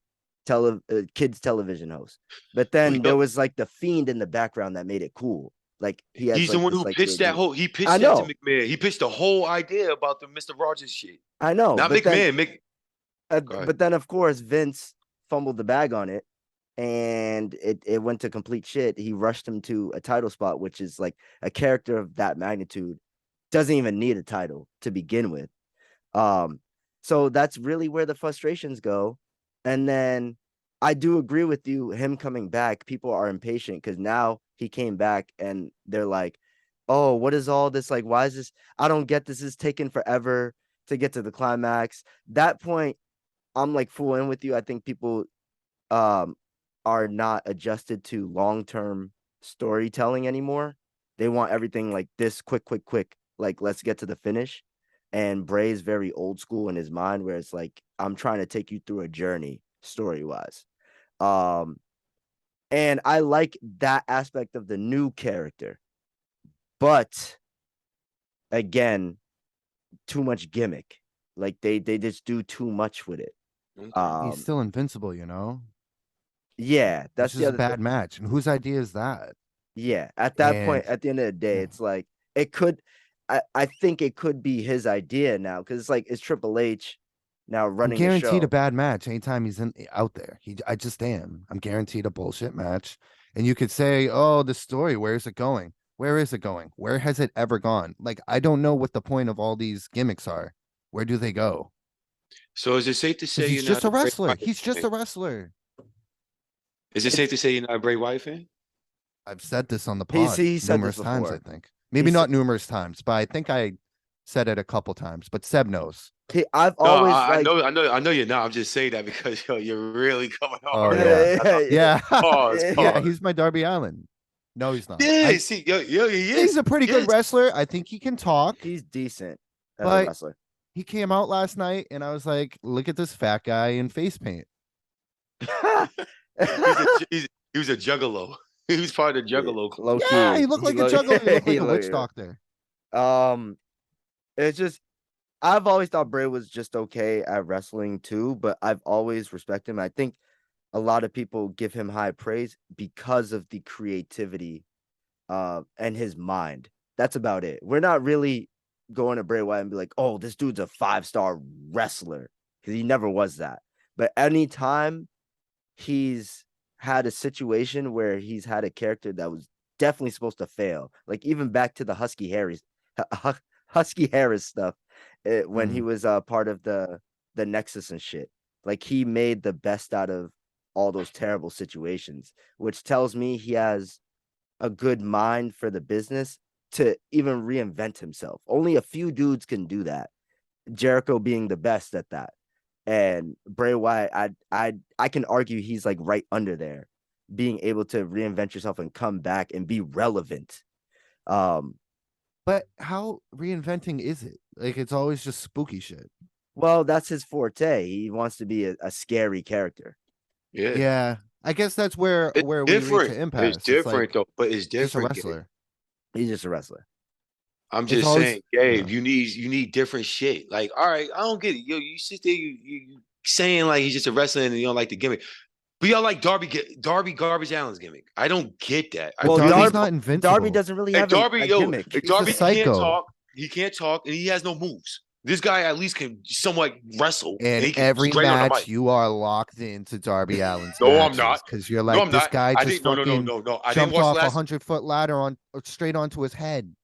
kids television host. But then there was like the Fiend in the background that made it cool. Like, he has He's like the one this, who like, pitched that whole. He pitched I that to know. McMahon. He pitched the whole idea about the Mr. Rogers shit. I know. Not but then- McMahon. Go ahead. but then of course Vince fumbled the bag on it, and it went to complete shit. He rushed him to a title spot, which is like a character of that magnitude doesn't even need a title to begin with. So that's really where the frustrations go. And then I do agree with you, him coming back, people are impatient because now he came back and they're like, oh, what is all this? Like, why is this? I don't get this. Is taking forever to get to the climax. That point, I'm like full in with you. I think people are not adjusted to long-term storytelling anymore. They want everything like this quick. Like, let's get to the finish. And Bray's very old school in his mind, where it's like, I'm trying to take you through a journey story-wise. And I like that aspect of the new character. But again, too much gimmick. Like they just do too much with it. He's still invincible, you know. Yeah, that's That's the just a other bad thing. match. And whose idea is that? Yeah, at that point, And- at the end of the day, yeah. it's like it could. I think it could be his idea now, because it's like, it's Triple H. now I'm running the guaranteed show. a bad match anytime he's out there. I just am. I'm guaranteed a bullshit match. And you could say, oh, the story, where's it going? Where is it going? Where has it ever gone? Like, I don't know what the point of all these gimmicks are. Where do they go? So is it safe to 'Cause say he's you're just not a Bray wrestler. Wyatt He's just fan? a wrestler. Is it safe to say you're not a Bray Wyatt fan? I've said this on the He's- pod he said numerous this times, I before. think. Maybe He not said- numerous times, but I think I said it a couple times. But Seb knows. I've No, always I like. I know you're not. I'm just saying that because yo, you're really coming Oh, hard. yeah. Yeah. Pause, Yeah, Yeah, pause. he's my Darby Allen. No, he's not. Yeah, I- see, yo, he is. he's a pretty He good is. wrestler. I think he can talk. He's decent as a But- wrestler. He came out last night and I was like, look at this fat guy in face paint. He was a juggalo. He was part of the juggalo club. Low Yeah, key. he looked like a look- juggler. He looked like he a witch look- doctor. It's just I've always thought Bray was just okay at wrestling too, but I've always respected him. I think a lot of people give him high praise because of the creativity and his mind. That's about it. We're not really going to Bray Wyatt and be like, oh, this dude's a 5-star wrestler, because he never was that. But anytime he's had a situation where he's had a character that was definitely supposed to fail, like even back to the Husky Harris stuff, when he was part of the Nexus and shit. Like he made the best out of all those terrible situations, which tells me he has a good mind for the business to even reinvent himself. Only a few dudes can do that. Jericho being the best at that. And Bray Wyatt, I can argue he's like right under there, being able to reinvent yourself and come back and be relevant. But how reinventing is it? Like, it's always just spooky shit. Well, that's his forte. He wants to be a scary character. Yeah. Yeah. I guess that's where It's we reach different. an impasse. It's different like, though, but it's just a different. Gabe. wrestler. He's just a wrestler. I'm It's just always- saying, Gabe, yeah. you need different shit. Like, all right, I don't get it. Yo, you sit there, you saying like he's just a wrestler and you don't like the gimmick. But y'all like Darby Garbage Allen's gimmick. I don't get that. Well, Darby's Darby- not invincible. Darby doesn't really If have Darby, a yo, gimmick. if He's a Darby can't psycho. talk, and he has no moves. This guy at least can somewhat wrestle. And he can every straight on the match, mic. you are locked into Darby Allen's No, I'm not. because you're No, like, I'm this not. guy I just didn't. fucking No. I didn't jumped watch off last. 100-foot ladder straight onto his head.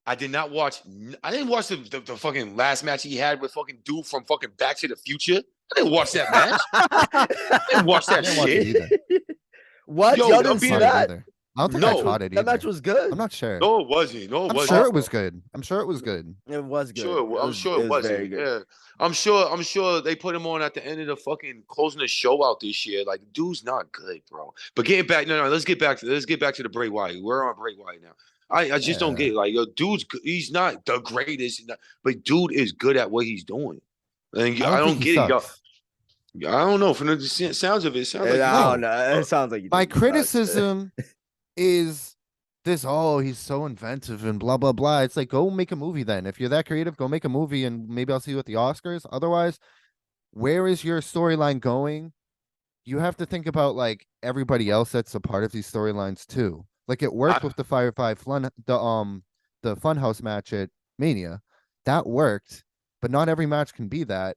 I did not watch. I didn't watch the fucking last match he had with fucking dude from fucking Back to the Future. I didn't watch that match. I didn't watch I that didn't watch it shit. either. What? Yo, Y'all I'm didn't see being- Caught it that? either. I don't think I No, caught it That either. match was good. I'm not sure. No, it wasn't. No, it I'm wasn't. sure it was good. I'm sure it was good. It was good. I'm sure it was very wasn't. good. Yeah, I'm sure they put him on at the end of the fucking closing the show out this year. Like, dude's not good, bro. But getting back, no, let's get back to the Bray Wyatt. We're on Bray Wyatt now. I just don't Yeah. get it. Like, yo, dude's he's not the greatest, but dude is good at what he's doing. And I don't think he get it, y'all. sucks. I don't know. From the sounds of it, it sounds like I no. don't know. It sounds like you My think he sucks. criticism is this, oh, he's so inventive and blah blah blah. It's like, go make a movie then. If you're that creative, go make a movie and maybe I'll see you at the Oscars. Otherwise, where is your storyline going? You have to think about like everybody else that's a part of these storylines too. Like it worked with the Firefly the Funhouse match at Mania. That worked, but not every match can be that.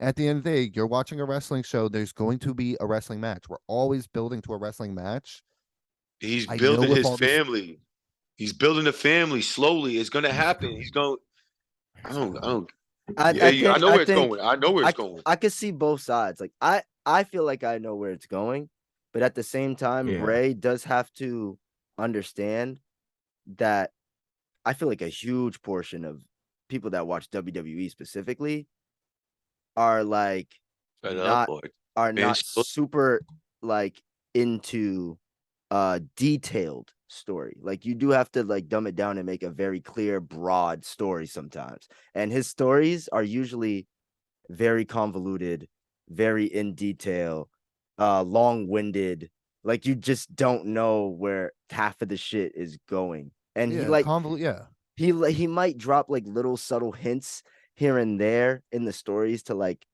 At the end of the day, you're watching a wrestling show. There's going to be a wrestling match. We're always building to a wrestling match. he's I know building with his all this- family. He's building a family slowly. It's gonna happen. He's going. I don't. I know where it's think going. I know where it's going. I could see both sides. Like I feel like I know where it's going, but at the same time, Yeah. Bray does have to understand that I feel like a huge portion of people that watch WWE specifically are like Fed not- up, or are Man, not so- super like into detailed story. Like you do have to like dumb it down and make a very clear, broad story sometimes. And his stories are usually very convoluted, very in detail, long-winded. Like you just don't know where half of the shit is going. And Yeah, he like yeah. he might drop like little subtle hints here and there in the stories to like,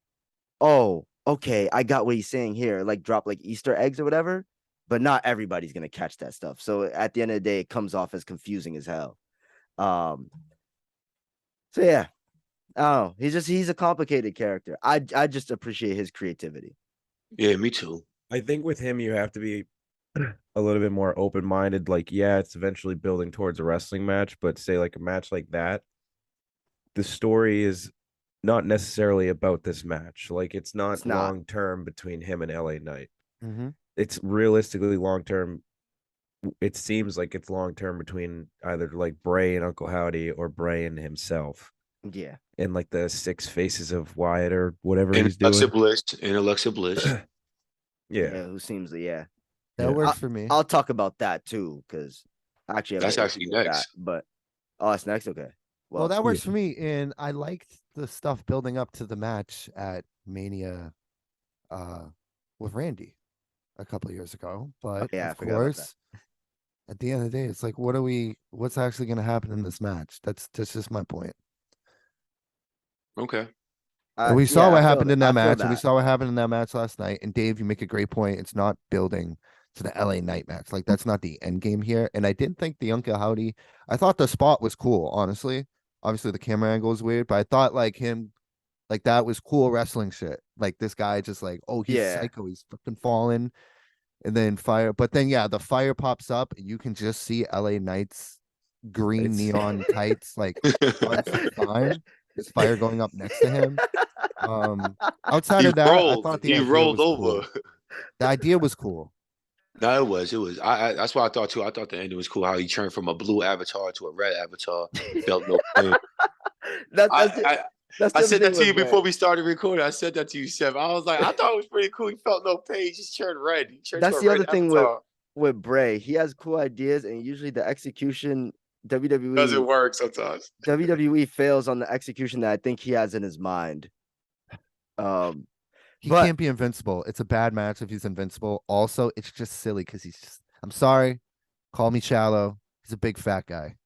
oh, okay, I got what he's saying here. Like drop like Easter eggs or whatever, but not everybody's gonna catch that stuff. So at the end of the day, it comes off as confusing as hell. So yeah, Oh, he's a complicated character. I just appreciate his creativity. Yeah, me too. I think with him, you have to be a little bit more open minded. Like, yeah, it's eventually building towards a wrestling match, but say like a match like that, the story is not necessarily about this match. Like, it's not It's not. long term between him and LA Knight. Mm-hmm. It's realistically long term. It seems like it's long term between either like Bray and Uncle Howdy or Bray and himself. Yeah. And like the 6 faces of Wyatt or whatever And he's Alexa doing. Bliss. And Alexa Bliss. Yeah. Who seems to yeah. That Yeah. works for me. I'll talk about that too, because actually That's actually next. But oh, it's next. Okay. Well, that yeah. works for me, and I liked the stuff building up to the match at Mania, with Randy a couple of years ago. But yeah, I of forgot about that. course, at the end of the day, it's like, what's actually going to happen in this match? That's just my point. Okay. We saw yeah, what I feel happened in I that feel match, and we saw what happened in that match last night. And Dave, you make a great point. It's not building to the LA Knight match. Like, that's not the end game here. And I didn't think the Uncle Howdy, I thought the spot was cool, honestly. Obviously, the camera angle is weird, but I thought like him, like that was cool wrestling shit. Like this guy just like, oh, he's Yeah. psycho, he's fucking falling. And then fire, but then yeah, the fire pops up, and you can just see LA Knight's green It's- neon tights, like fine. There's fire going up next to him. Outside He of that, I rolled. thought the He idea rolled was over. cool. The idea was cool. No, it was. It was. That's what I thought too. I thought the ending was cool. How he turned from a blue avatar to a red avatar. Felt no pain. that's it. That's I the said thing that to you with before Bray. we started recording. I said that to you, Seth. I was like, I thought it was pretty cool. He felt no pain. He just turned red. He turned That's to a the red other thing avatar. with Bray. He has cool ideas, and usually the execution WWE Doesn't work sometimes. WWE fails on the execution that I think he has in his mind. He But- can't be invincible. It's a bad match if he's invincible. Also, it's just silly because he's just, I'm sorry, call me shallow. He's a big fat guy.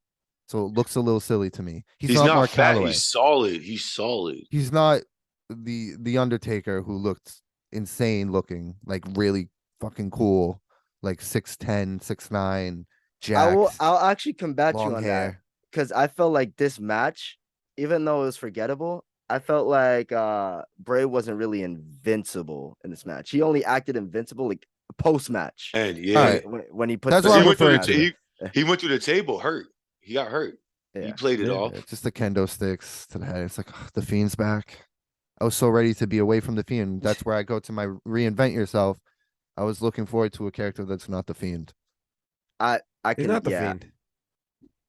So it looks a little silly to me. He's not Mark fat. Calloway. He's solid. He's solid. He's not the Undertaker who looked insane looking, like really fucking cool, like 6'10", 6'9", jacked, I'll actually combat you long on that hair. because I felt like this match, even though it was forgettable, I felt like Bray wasn't really invincible in this match. He only acted invincible like post match And yeah, Alright. when he put That's the what I'm he went, through referring the, to. he went through the table hurt. He got hurt. He Yeah. played it Yeah. off. Just the kendo sticks to the head. It's like, ugh, the Fiend's back. I was so ready to be away from the Fiend. That's where I go to my reinvent yourself. I was looking forward to a character that's not the Fiend. I He's can not the yeah. Fiend.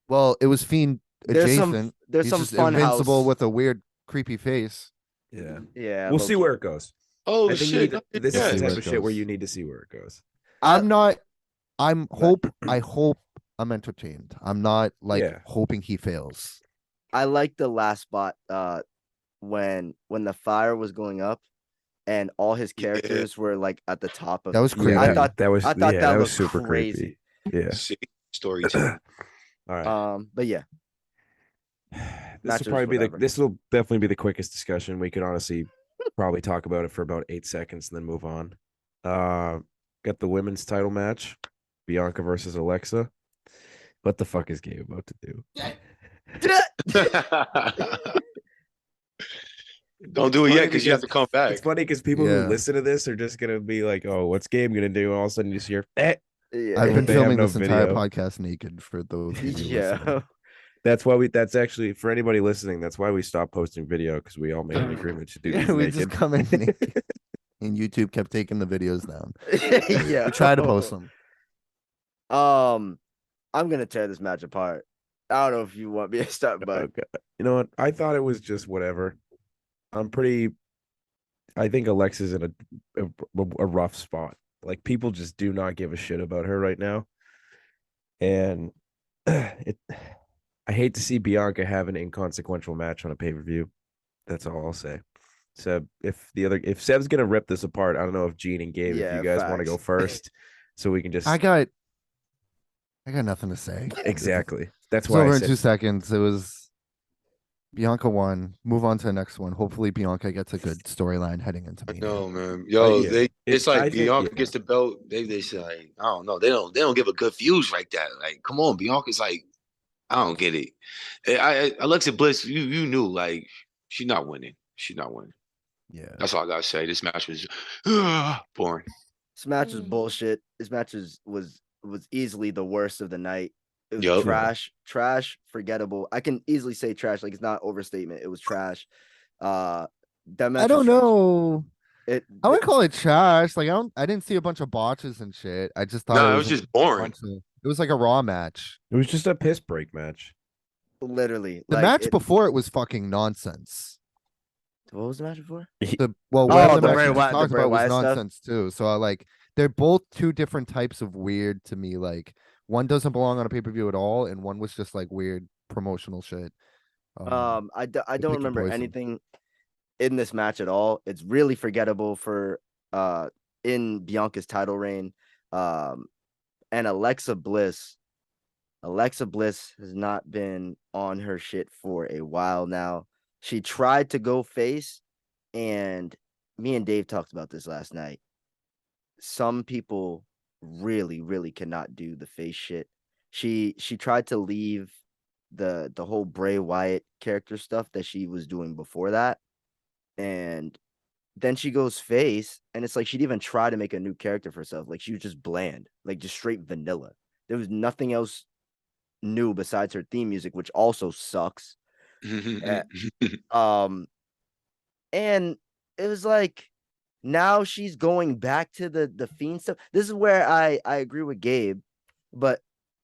Well, it was Fiend There's some adjacent. there's He's some just fun invincible house. with a weird, creepy face. Yeah. Yeah, We'll see low-key. where it goes. Oh I think you shit! need to- not this yet. is the See type where of it shit where goes. you need to see where it goes. I hope I'm entertained. I'm not like Yeah. hoping he fails. I like the last spot when the fire was going up and all his Yeah. characters were like at the top of That was it. creepy. I thought that was I thought yeah, that was looked super crazy. creepy. Yeah. See, storytelling. All right. but yeah, This matches, will probably be whatever. this will definitely be the quickest discussion. We could honestly probably talk about it for about 8 seconds and then move on. Got the women's title match, Bianca versus Alexa. What the fuck is Gabe about to do? Don't do it funny yet because you have to come back. It's funny because people Yeah. who listen to this are just gonna be like, "Oh, what's Gabe gonna do?" And all of a sudden, you just hear, yeah. I've been They have filming no this entire video. podcast naked for those of you listening. yeah. That's why that's actually for anybody listening. That's why we stopped posting video because we all made an agreement to do Yeah, these we naked. just come in naked. And YouTube kept taking the videos down. yeah. We try to post them. I'm gonna tear this match apart. I don't know if you want me to start, but Okay. You know what? I thought it was just whatever. I think Alexa's in a rough spot. Like people just do not give a shit about her right now, and I hate to see Bianca have an inconsequential match on a pay-per-view. That's all I'll say. Seb, if Seb's gonna rip this apart, I don't know if Gene and Gabe, if Yeah, you guys want to go facts. first, so we can just I got nothing to say. exactly. That's It's why over I in said 2 seconds. It was Bianca won. Move on to the next one. Hopefully Bianca gets a good storyline heading into Mania. No, man. Yo, yeah. it's I like think- Bianca yeah. gets the belt. They say like, I don't know. They don't give a good views like that. Like, come on, Bianca's like, I don't get it. Alexa Bliss, you knew like She's not winning. She's not winning. Yeah. That's all I gotta say. This match was boring. This match was bullshit. This match was easily the worst of the night. It was Yup. trash, forgettable. I can easily say trash, like it's not overstatement. It was trash. That match I don't was trash. know. It, I wouldn't call it trash. Like I didn't see a bunch of botches and shit. I just thought No, it it was was a just boring. it was like a Raw match. It was just a piss break match. literally The like match before it was fucking nonsense. What was the match before? The Oh, whatever the match Bray you just Wyatt- the talked Bray about was Wyatt stuff? nonsense too. So I like they're both two different types of weird to me. Like one doesn't belong on a pay-per-view at all, and one was just like weird promotional shit. I don't pick your remember poison. anything in this match at all. It's really forgettable for in Bianca's title reign. And Alexa Bliss has not been on her shit for a while now. She tried to go face, and me and Dave talked about this last night. Some people really, really cannot do the face shit. She tried to leave the whole Bray Wyatt character stuff that she was doing before that, and then she goes face, and it's like she'd even try to make a new character for herself. Like she was just bland, like just straight vanilla. There was nothing else new besides her theme music, which also sucks. And it was like now she's going back to the Fiend stuff. This is where I agree with Gabe, but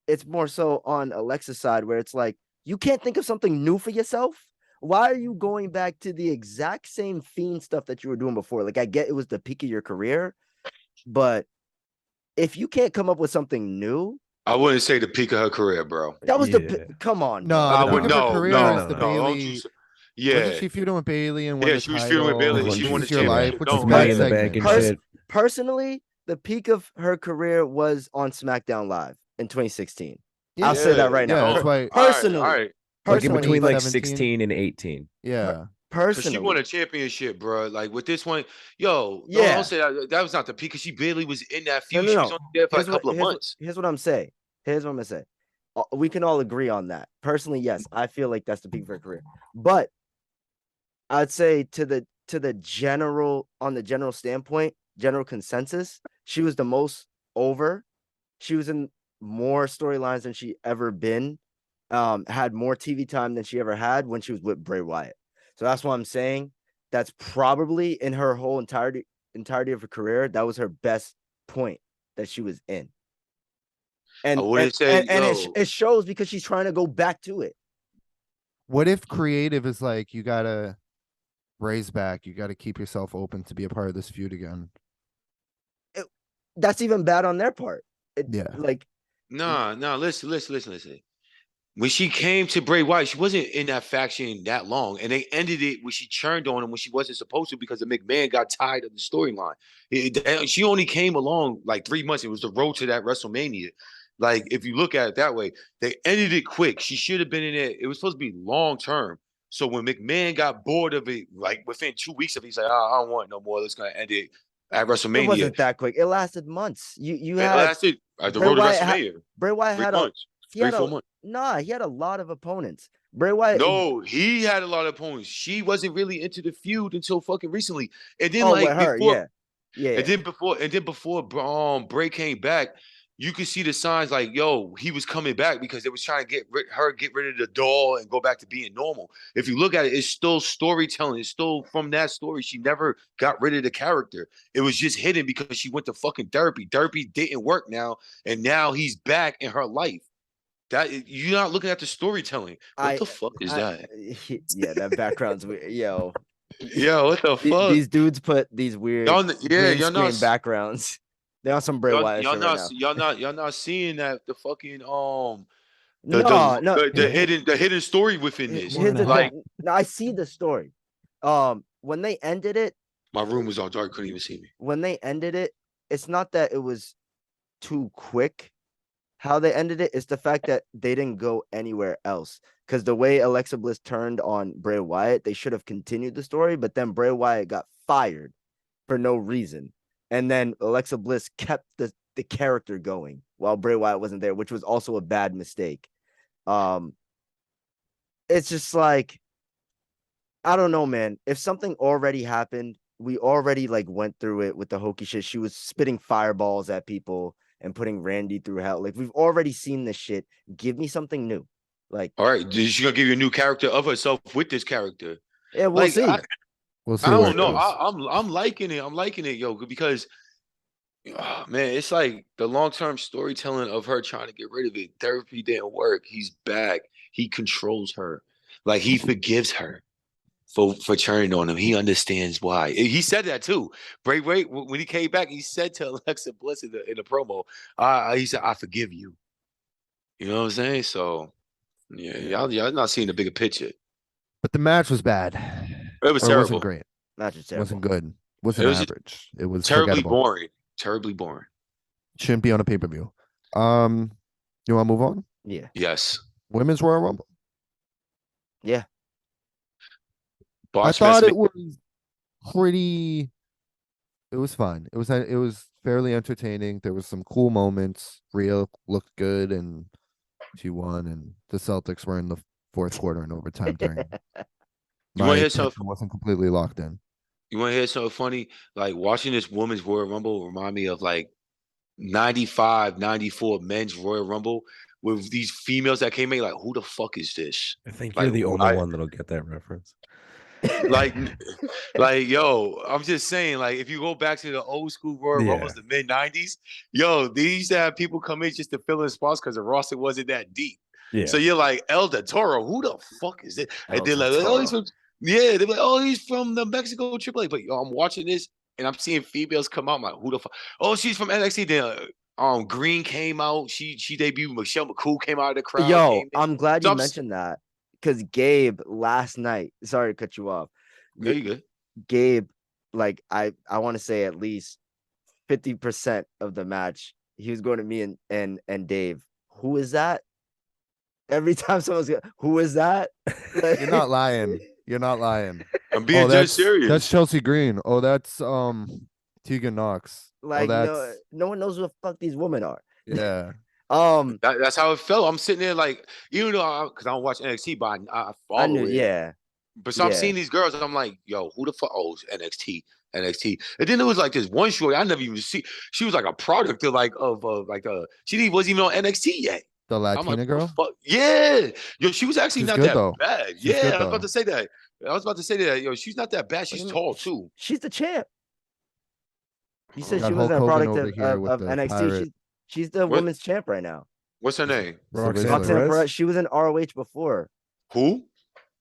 it's more so on Alexa's side where it's like you can't think of something new for yourself. Why are you going back to the exact same Fiend stuff that you were doing before? Like I get it was the peak of your career, but if you can't come up with something new, I wouldn't say the peak of her career, bro. that was Yeah. come on. No, bro. I the would peak of her no, career no, is the no. Don't Bailey. you yeah. Wasn't she feuding with Bailey and won Yeah, the she was feuding with title? Bailey and This she won is the your life, championship. which No, is a Money good in the segment. Bank and Pers- shit. Personally, the peak of her career was on SmackDown Live in 2016. Yeah. I'll say that right Yeah, now. that's why. Personally, All right. Like in personally, between like 17. 16 and 18. Yeah. Because she personally, won a championship, bro. Like with this one, yo, Yeah. don't say that. That was not the peak because she barely was in that feud. No. She was only there for a couple of here's months. here's what I'm saying. Here's what I'm gonna say. We can all agree on that. Personally, yes, I feel like that's the peak of her career. But I'd say to the general standpoint, general consensus, she was the most over. She was in more storylines than she ever been. Had more TV time than she ever had when she was with Bray Wyatt. So that's why I'm saying that's probably in her whole entirety of her career. That was her best point that she was in. And I wouldn't say, it shows because she's trying to go back to it. What if creative is like you gotta raise back, you gotta keep yourself open to be a part of this feud again? That's even bad on their part. Yeah. Like nah. Listen. When she came to Bray Wyatt, she wasn't in that faction that long, and they ended it when she turned on him when she wasn't supposed to because the McMahon got tired of the storyline. She only came along like 3 months. It was the road to that WrestleMania. Like if you look at it that way, they ended it quick. She should have been in it. It was supposed to be long term. So when McMahon got bored of it, like within 2 weeks of it, he's like, I don't want no more. Let's gonna end it at WrestleMania. it wasn't that quick. It lasted months. You It had lasted at the Bray road to Wyatt WrestleMania. Bray Wyatt 3 had months. he had 3-4 months. he had a lot of opponents. Bray Wyatt. No, he had a lot of opponents. She wasn't really into the feud until fucking recently. And then Oh, like with her, before, yeah. and then before Bray came back, you could see the signs like, yo, he was coming back because they was trying to get rid of the doll and go back to being normal. If you look at it, it's still storytelling. It's still from that story. She never got rid of the character. It was just hidden because she went to fucking therapy. Therapy didn't work now, and now he's back in her life. That you're not looking at the storytelling. What the fuck is that? Yeah, that background's weird. Yo, What the fuck? these dudes put these weird green y'all screen not backgrounds. They're on some Bray Wyatt shit right now. y'all not seeing that the fucking No. the hidden story within this. Here's the Like thing. No, I see the story. When they ended it, my room was all dark, couldn't even see me. when they ended it, it's not that it was too quick. How they ended it is the fact that they didn't go anywhere else. Because the way Alexa Bliss turned on Bray Wyatt, they should have continued the story, but then Bray Wyatt got fired for no reason. And then Alexa Bliss kept the character going while Bray Wyatt wasn't there, which was also a bad mistake. It's just like I don't know, man. If something already happened, we already like went through it with the hokey shit. She was spitting fireballs at people and putting Randy through hell. Like we've already seen this shit. Give me something new. Like, All right, is she gonna give you a new character of herself with this character? yeah, we'll Like, see. We'll see I where don't it know. goes. I'm liking it. I'm liking it, yo, because man, it's like the long-term storytelling of her trying to get rid of it. Therapy didn't work. He's back. He controls her. Like he forgives her for turning on him. He understands why. He said that too. Bray Wyatt, when he came back, he said to Alexa Bliss in the promo, he said, "I forgive you." You know what I'm saying? So yeah, y'all not seeing the bigger picture. But the match was bad. It was Or terrible. wasn't great. Match is terrible. Wasn't good. Wasn't was just average. It was Terribly forgettable. boring. Terribly boring. Shouldn't be on a pay-per-view. You want to move on? Yeah. Yes. Women's Royal Rumble. Yeah. I Bosh thought Mess- it was pretty. It was fun. It was fairly entertaining. There was some cool moments. Rhea looked good, and she won. And the Celtics were in the fourth quarter and overtime during. You wanna My hear something? attention wasn't completely locked in. You want to hear something funny? Like watching this women's Royal Rumble remind me of like 95, 94 men's Royal Rumble with these females that came in. Like, who the fuck is this? I think Like, you're the only I- one that'll get that reference. Like, like, yo, I'm just saying, like, if you go back to the old school Royal Yeah. Rumbles, the mid 90s, yo, they used to have people come in just to fill in spots because the roster wasn't that deep. Yeah. So you're like, El Toro, who the fuck is it? And El they're like, oh, he's Toro. from, yeah, they're like, oh, he's from the Mexico AAA. But yo, I'm watching this and I'm seeing females come out. I'm like, who the fuck? Oh, she's from NXT. Then Green came out. She debuted. Michelle McCool came out of the crowd. Yo, came in. I'm glad So you I'm s- mentioned that because Gabe last night. Sorry to cut you off. No, you good. Gabe, like I want to say at least 50% of the match, he was going to me and Dave. Who is that? Every time someone's going, who is that? You're not lying. You're not lying. I'm being dead that's serious. That's Chelsea Green. Oh, that's Tegan Knox. Like oh, no, that's no one knows who the fuck these women are. yeah. That's how it felt. I'm sitting there like, even though because I don't watch NXT, but I follow I knew, it. yeah. But so I'm Yeah. seeing these girls, and I'm like, yo, who the fuck? Oh, it's NXT. And then it was like this one short I never even see. She was like a product of she wasn't even on NXT yet. The I'm Latina like, what the girl. fuck? Yeah, yo, she was actually She's not good, that though. bad. She's Yeah, good, I was though. about to say that. Yo, she's not that bad. She's do you tall mean? too. She's the champ. You said Got she was Hulk a Hogan product over of, here with of the NXT. pirate. She's the What? women's champ right now. What's her name? It's Roxanne original. Roxanne Perez? Perez. She was in ROH before. Who?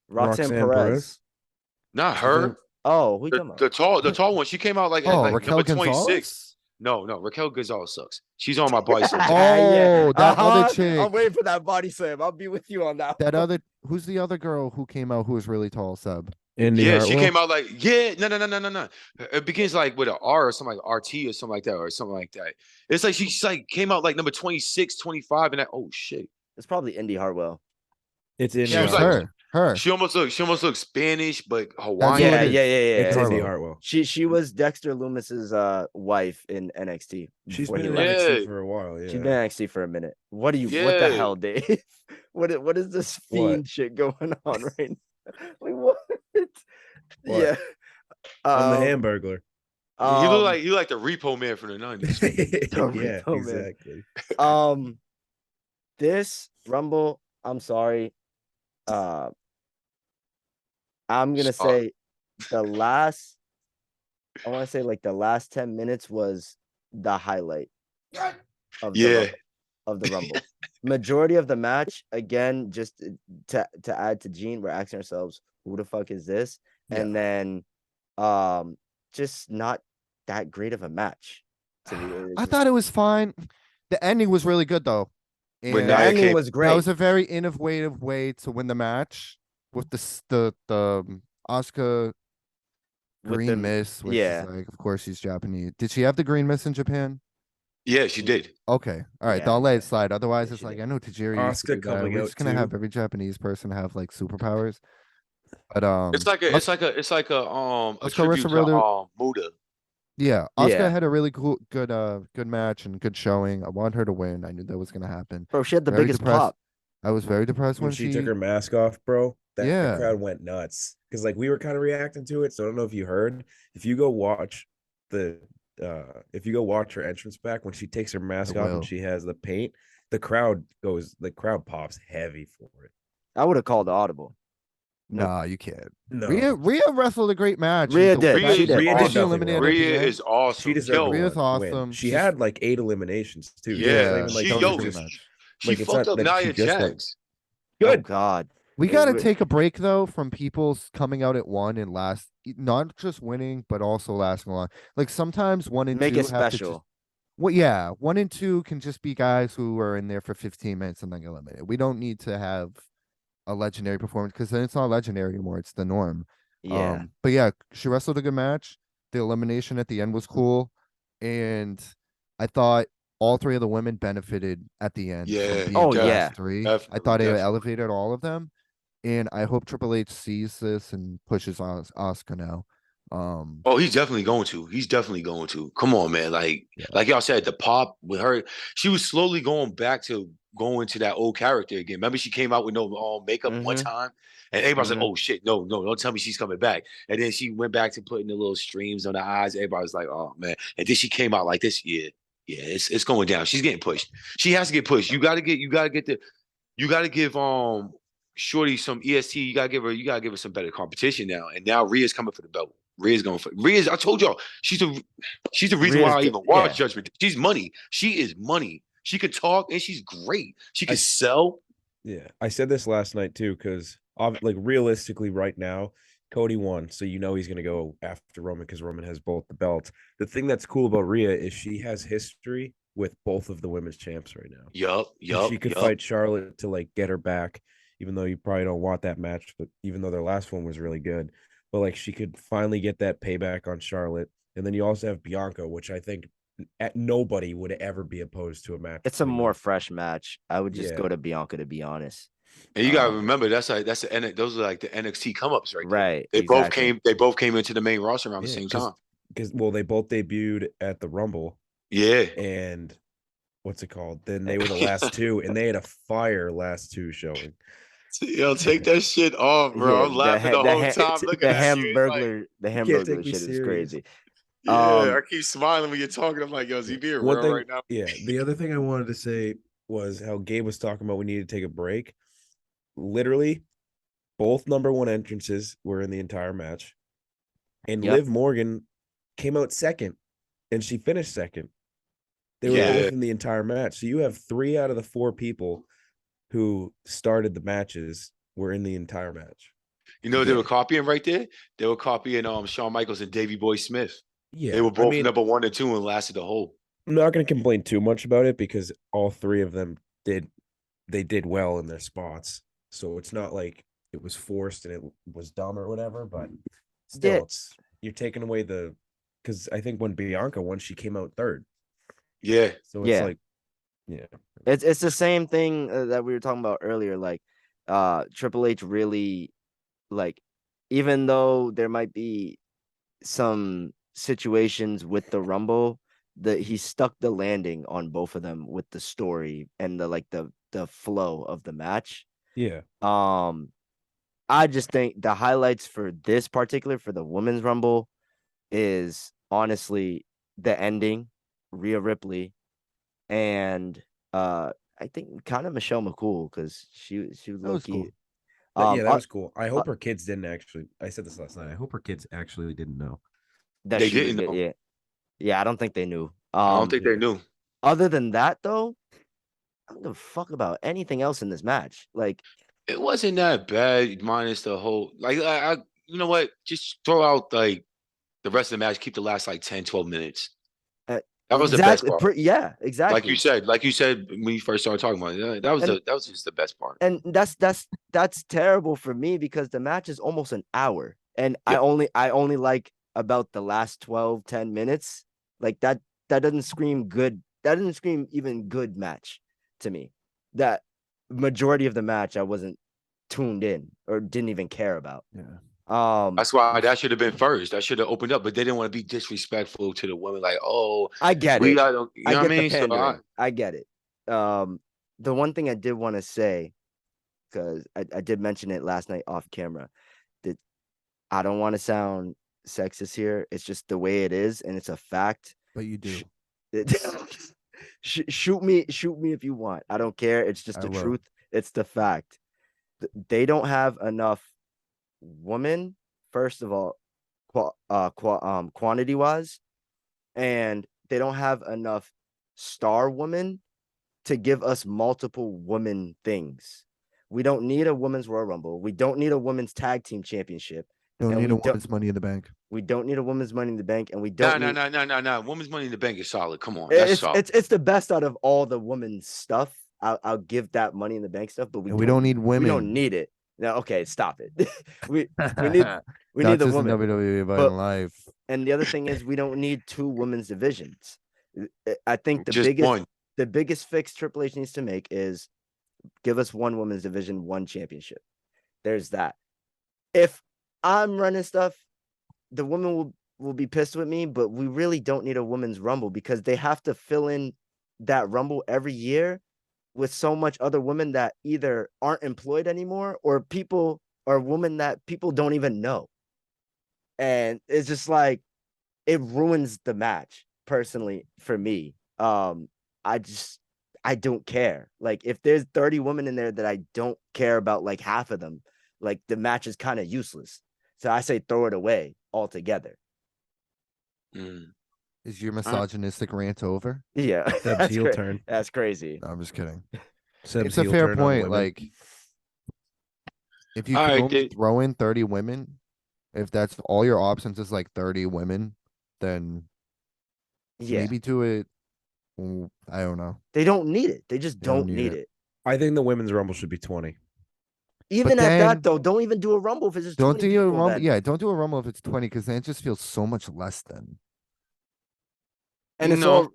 Roxanne Perez. Not She's her. Oh, who you talking The about? the tall one. She came out like at Oh, like Raquel number 26. Gonzalez. No, Raquel Gonzalez sucks. She's on my body. So Oh, that other chick. I'm waiting for that body slam. I'll be with you on that. That one. other. Who's the other girl who came out who was really tall? Seb. Indy yeah, she Hartwell? came out like no. It begins like with an R or something like RT or something like that or something like that. It's like she's like came out like number 26, 25 and that. Oh shit. It's probably Indy Hartwell. It's Indy She was like- Hartwell. her. She almost looks Spanish but who Hawaiian. Yeah, it yeah, is. yeah, yeah. It's yeah. Indy Hartwell. Hartwell. She was Dexter Loomis's wife in NXT. She's before been he in left. NXT Yeah. for a while. Yeah. She's been in NXT for a minute. What do you? What the Yeah. hell, Dave? What is this What? fiend shit going on right now? Like what? What? Yeah. I'm the Hamburglar. He looked like the repo man from the 90s. Yeah, Repo Man. exactly. This Rumble. I'm sorry. I'm gonna Stop. say the last. I want to say like the last 10 minutes was the highlight of the Yeah. Rumble, of the Rumble. Majority of the match, again, just to add to Gene, we're asking ourselves, who the fuck is this? And then just not that great of a match. To me. I thought it was fine. The ending was really good though. When And the Nia ending came- was great. that was a very innovative way to win the match with the Asuka With green the- miss. Which yeah. is like, of course, she's Japanese. Did she have the green miss in Japan? Yeah, she did. Okay, all right. Yeah, then I'll let yeah. it slide. Otherwise, Yeah, it's she like did. I know Tajiri. used to Asuka do that. coming We're out just gonna too. have every Japanese person have like superpowers. But It's like a Let's go tribute wrestle to really- Muda. yeah, Asuka Yeah. had a really cool, good match and good showing. I want her to win. I knew that was gonna happen. Bro, she had the Very biggest depressed. pop. I was very depressed When when she took her mask off, bro. that Yeah. the crowd went nuts because like we were kind of reacting to it. So I don't know if you heard. If you go watch her entrance back when she takes her mask off will. and she has the paint, the crowd pops heavy for it. I would have called the audible. Nah, you can't. No, Rhea wrestled a great match. Rhea and did. Rhea- She did. Rhea did Awesome. nothing eliminated wrong. at the Rhea end. is awesome. she deserved Yo, Rhea's to win. awesome. She She's- had like 8 eliminations too. So it's yeah, not even like she she yo, was great just she like, it's fucked not up that she Nia just went- Jax. Oh good. God. We got to Re- take a break though from people's coming out at 1 and not just winning, but also lasting long. Like sometimes 1 and Make 2 it have to just, special. well, yeah, 1 and 2 can just be guys who are in there for 15 minutes and then get eliminated. We don't need to have a legendary performance because then it's not legendary anymore. It's the norm. Yeah. But yeah, she wrestled a good match. The elimination at the end was cool, and I thought all 3 of the women benefited at the end. from Yeah, being Oh, the last yeah. 3. I Definitely, thought it definitely. elevated all of them, and I hope Triple H sees this and pushes Oscar now. Oh, he's definitely going to. He's definitely going to. Come on, man. Yeah. Like y'all said, the pop with her, she was slowly going back to going to that old character again. Remember, she came out with no makeup one Mhm. time, and everybody's like, Mhm. "Oh shit, no, don't tell me she's coming back." And then she went back to putting the little streams on the eyes. Everybody's like, "Oh man!" And then she came out like this. Yeah, it's going down. She's getting pushed. She has to get pushed. You gotta give Shorty some EST. You gotta give her some better competition now. And now Rhea's coming for the belt. Rhea's. I told y'all, she's the reason Rhea's why I good, even watch yeah. Judgment. She's money. She is money. She can talk and she's great. She can I- sell. Yeah, I said this last night too, because like realistically, right now, Cody won, so you know he's gonna go after Roman because Roman has both the belts. The thing that's cool about Rhea is she has history with both of the women's champs right now. Yup. She could fight Charlotte to like get her back, even though you probably don't want that match. But even though their last one was really good, but like she could finally get that payback on Charlotte, and then you also have Bianca, which I think nobody would ever be opposed to a match. It's a between more them. fresh match. I would just Yeah. go to Bianca, to be honest. And you gotta remember those are like the NXT come ups right there. Right. They exactly. both came into the main roster around the Yeah, same time. because well, they both debuted at the Rumble, Yeah. and what's it called? Then they were the last 2, and they had a fire last 2 showing. Yo, take that shit off, bro. Yeah, I'm laughing the whole time looking the at you. It's like, Hamburglar, the can't Hamburglar take me shit is serious. crazy. yeah, I keep smiling when you're talking. I'm like, yo, is he being One real thing, right now? yeah. The other thing I wanted to say was how Gabe was talking about we need to take a break. Literally, both number 1 entrances were in the entire match, and Yep. Liv Morgan came out second, and she finished second. They were Yeah. both in the entire match. So you have 3 out of the 4 people who started the matches were in the entire match. You know what they Yeah. were copying right there? They were copying Shawn Michaels and Davey Boy Smith. Yeah, They were both I mean, number 1 and 2 and lasted the whole. I'm not going to complain too much about it because all 3 of them did well in their spots. So it's not like it was forced and it was dumb or whatever, but still, Yeah. you're taking away because I think when Bianca won, she came out third. Yeah. So it's Yeah. like, yeah, It's the same thing that we were talking about earlier. Like, Triple H really, like, even though there might be some situations with the Rumble, that he stuck the landing on both of them with the story and the flow of the match. yeah, I just think the highlights for this particular for the Women's Rumble is honestly the ending, Rhea Ripley, and I think kind of Michelle McCool because she was That low was key. cool. that was cool. I hope her kids didn't actually. I said this last night. I hope her kids actually didn't know. That They she was didn't get- know. yeah. Yeah, I don't think they knew. I don't think they yeah. knew. Other than that, though, I don't give a fuck about anything else in this match. Like, It wasn't that bad, minus the whole I you know what? Just throw out like the rest of the match, keep the last like 10, 12 minutes. Uh, That was the best exactly. part. Yeah, exactly. Like you said when you first started talking about it. That was just the best part. And that's terrible for me because the match is almost an hour, and Yep. I only like about the last 10 minutes. Like that doesn't scream good. That doesn't scream even good match to me. That majority of the match I wasn't tuned in or didn't even care about. Yeah. That's why that should have been first. That should have opened up, but they didn't want to be disrespectful to the women. Like, oh, I get we it. got, you know I what get I mean? the So pandering. I get it. The one thing I did want to say, because I did mention it last night off camera. That I don't want to sound sexist here. It's just the way it is, and it's a fact. But you do. Shoot me if you want. I don't care. It's just I the will. truth. It's the fact. They don't have enough women, first of all, quantity wise, and they don't have enough star women to give us multiple women things. We don't need a women's Royal Rumble. We don't need a women's tag team championship. Don't and need we a woman's Money in the Bank. We don't need a women's Money in the Bank, and we Nah, don't. nah. Women's Money in the Bank is solid. Come on, that's It's solid. it's the best out of all the women's stuff. I'll give that Money in the Bank stuff, but And we don't need women. We don't need it. No, okay, stop it. we need we Not need the just in women. WWE, but But- in life. And the other thing is we don't need two women's divisions. I think Just one. the biggest fix Triple H needs to make is give us one women's division, one championship. There's that. If I'm running stuff, the women will be pissed with me, but we really don't need a women's rumble because they have to fill in that rumble every year with so much other women that either aren't employed anymore or people or women that people don't even know. And it's just like it ruins the match personally for me. I don't care. Like if there's 30 women in there that I don't care about, like half of them, like the match is kind of useless. So I say throw it away altogether. Mm. Is your misogynistic rant over? Yeah, Seb's that's heel cra- turn. That's crazy. No, I'm just kidding. Seb's It's a heel fair turn on point. women. Like, if you All can right, only then. throw in 30 women, if that's all your options is like 30 women, then Yeah, maybe do it. I don't know. they don't need it. They just They don't don't need need it. it. I think the women's rumble should be 20. Even at then- that though, don't even do a rumble if it's just Don't 20 do a people rumble. then. Yeah, don't do a rumble if it's 20 because then it just feels so much less than. And it's No. all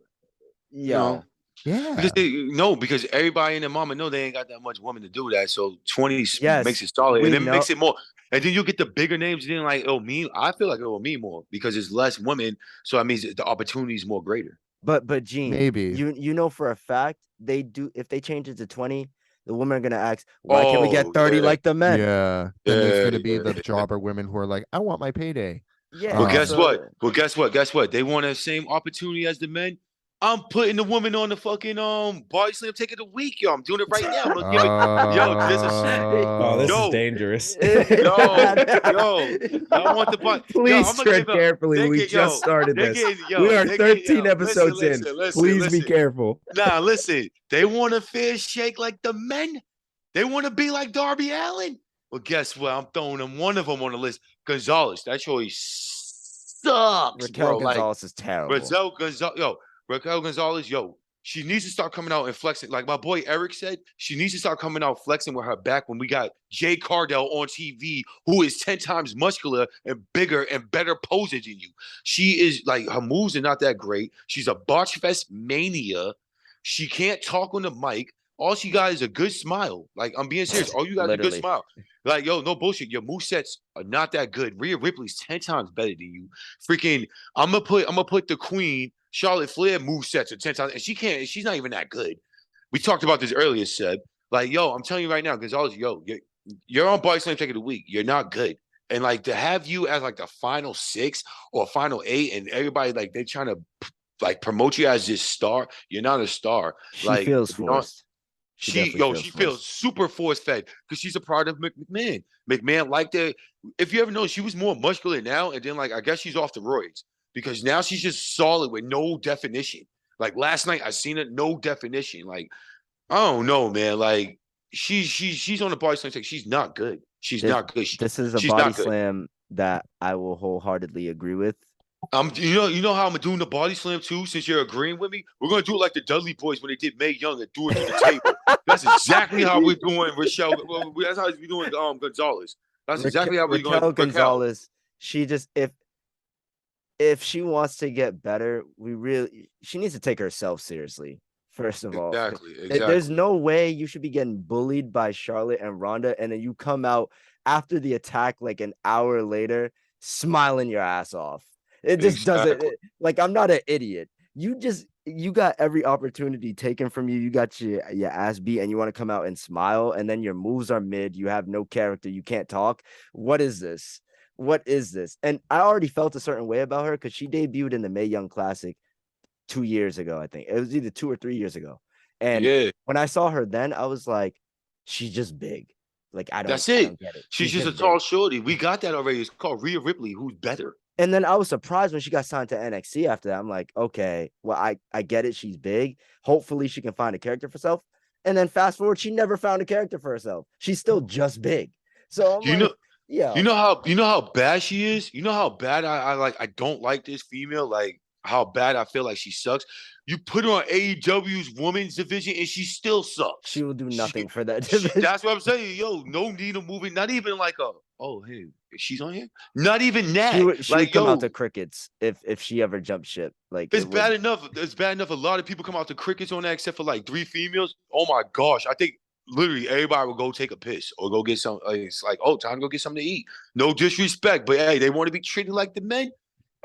yeah. No. Yeah. Because everybody in the mama know they ain't got that much woman to do that. So 20 Yes, makes it solid, we and then know- makes it more. And then you get the bigger names. Then like, oh, me. I feel like it will mean more because it's less women. So that means the opportunity is more greater. But Gene, Maybe. you know for a fact they do if they change it to 20, the women are gonna ask, why can't we get Oh, 30 yeah. like the men? Yeah. Then there's Yeah, going to be the yeah. jobber women who are like, I want my payday. Yeah. But Um, guess so- what? But guess what? They want the same opportunity as the men. I'm putting the woman on the fucking body slam take of the week, yo. I'm doing it right now. I'm gonna give it. Yo, this is Oh, this Yo. is dangerous. yo. I want the body. Please I'm gonna tread give a- carefully. they We get- just yo, started they this. getting- yo, We are they getting- 13 yo, episodes listen, in. listen, Please be listen. careful. Nah, listen. They want a fair shake like the men. They want to be like Darby Allin. Well, guess what? I'm throwing them one of them on the list. Gonzalez. That choice sucks, Raquel bro. Like Gonzalez is terrible. Raquel Gonzalez, yo, she needs to start coming out and flexing. Like my boy Eric said, she needs to start coming out flexing with her back when we got Jay Cardell on TV, who is 10 times muscular and bigger and better posing than you. She is like, her moves are not that great. She's a botch fest mania. She can't talk on the mic. All she got is a good smile. Like, I'm being serious. All you got is a good Literally. smile. Like, yo, no bullshit. Your movesets are not that good. Rhea Ripley's 10 times better than you. Freaking, I'm gonna put the queen, Charlotte Flair movesets are 10 times, and she's not even that good. We talked about this earlier, Seb. Like, yo, I'm telling you right now, Gonzalez, yo, you're on Body Slam Take of the Week. You're not good. And like to have you as like the final 6 or final 8, and everybody like they're trying to like promote you as this star. You're not a star. She like, feels if you don't- forced. She definitely she feels feels super force fed because she's a product of McMahon. McMahon liked it. If you ever know, she was more muscular now, and then like I guess she's off the roids because now she's just solid with no definition. Like last night, I seen it, no definition. Like I don't know, man. Like she's on the body slam. She's not good. She's This- not good. This is a she's body not good. slam that I will wholeheartedly agree with. You know how I'm doing the body slam too. Since you're agreeing with me, we're gonna do it like the Dudley Boys when they did Mae Young and do it to the table. That's exactly how we're doing Rochelle. Well, that's how we're doing Gonzalez. That's exactly how we're Raquel going. Gonzalez. She just if she wants to get better, she needs to take herself seriously. First of all, Exactly. there's no way you should be getting bullied by Charlotte and Ronda, and then you come out after the attack like an hour later, smiling your ass off. It just doesn't. Exactly. Like I'm not an idiot. You just you got every opportunity taken from you. You got your ass beat, and you want to come out and smile, and then your moves are mid. You have no character. You can't talk. What is this? What is this? And I already felt a certain way about her because she debuted in the Mae Young Classic 2 years ago. I think it was either 2 or 3 years ago. And Yeah, when I saw her then, I was like, she's just big. Like I that's I it. don't get it. She's just a big. tall shorty. We got that already. It's called Rhea Ripley, who's better. And then I was surprised when she got signed to NXT after that. I'm like, okay, well, I get it. She's big. Hopefully she can find a character for herself. And then fast forward, she never found a character for herself. She's still just big. So I'm You like, know, yeah. you know how bad she is. You know how bad I don't like this female. Like how bad I feel like she sucks. You put her on AEW's women's division and she still sucks. She will do nothing for that She- division. that's what I'm saying. Yo, no need of moving. Not even like a hey, she's on here. Not even that. She would like come yo, out to crickets if she ever jumped ship. Like it's it would- bad enough. It's bad enough. A lot of people come out to crickets on that, except for like 3 females. Oh my gosh, I think literally everybody will go take a piss or go get some. It's like, oh, time to go get something to eat. No disrespect, but hey, they want to be treated like the men.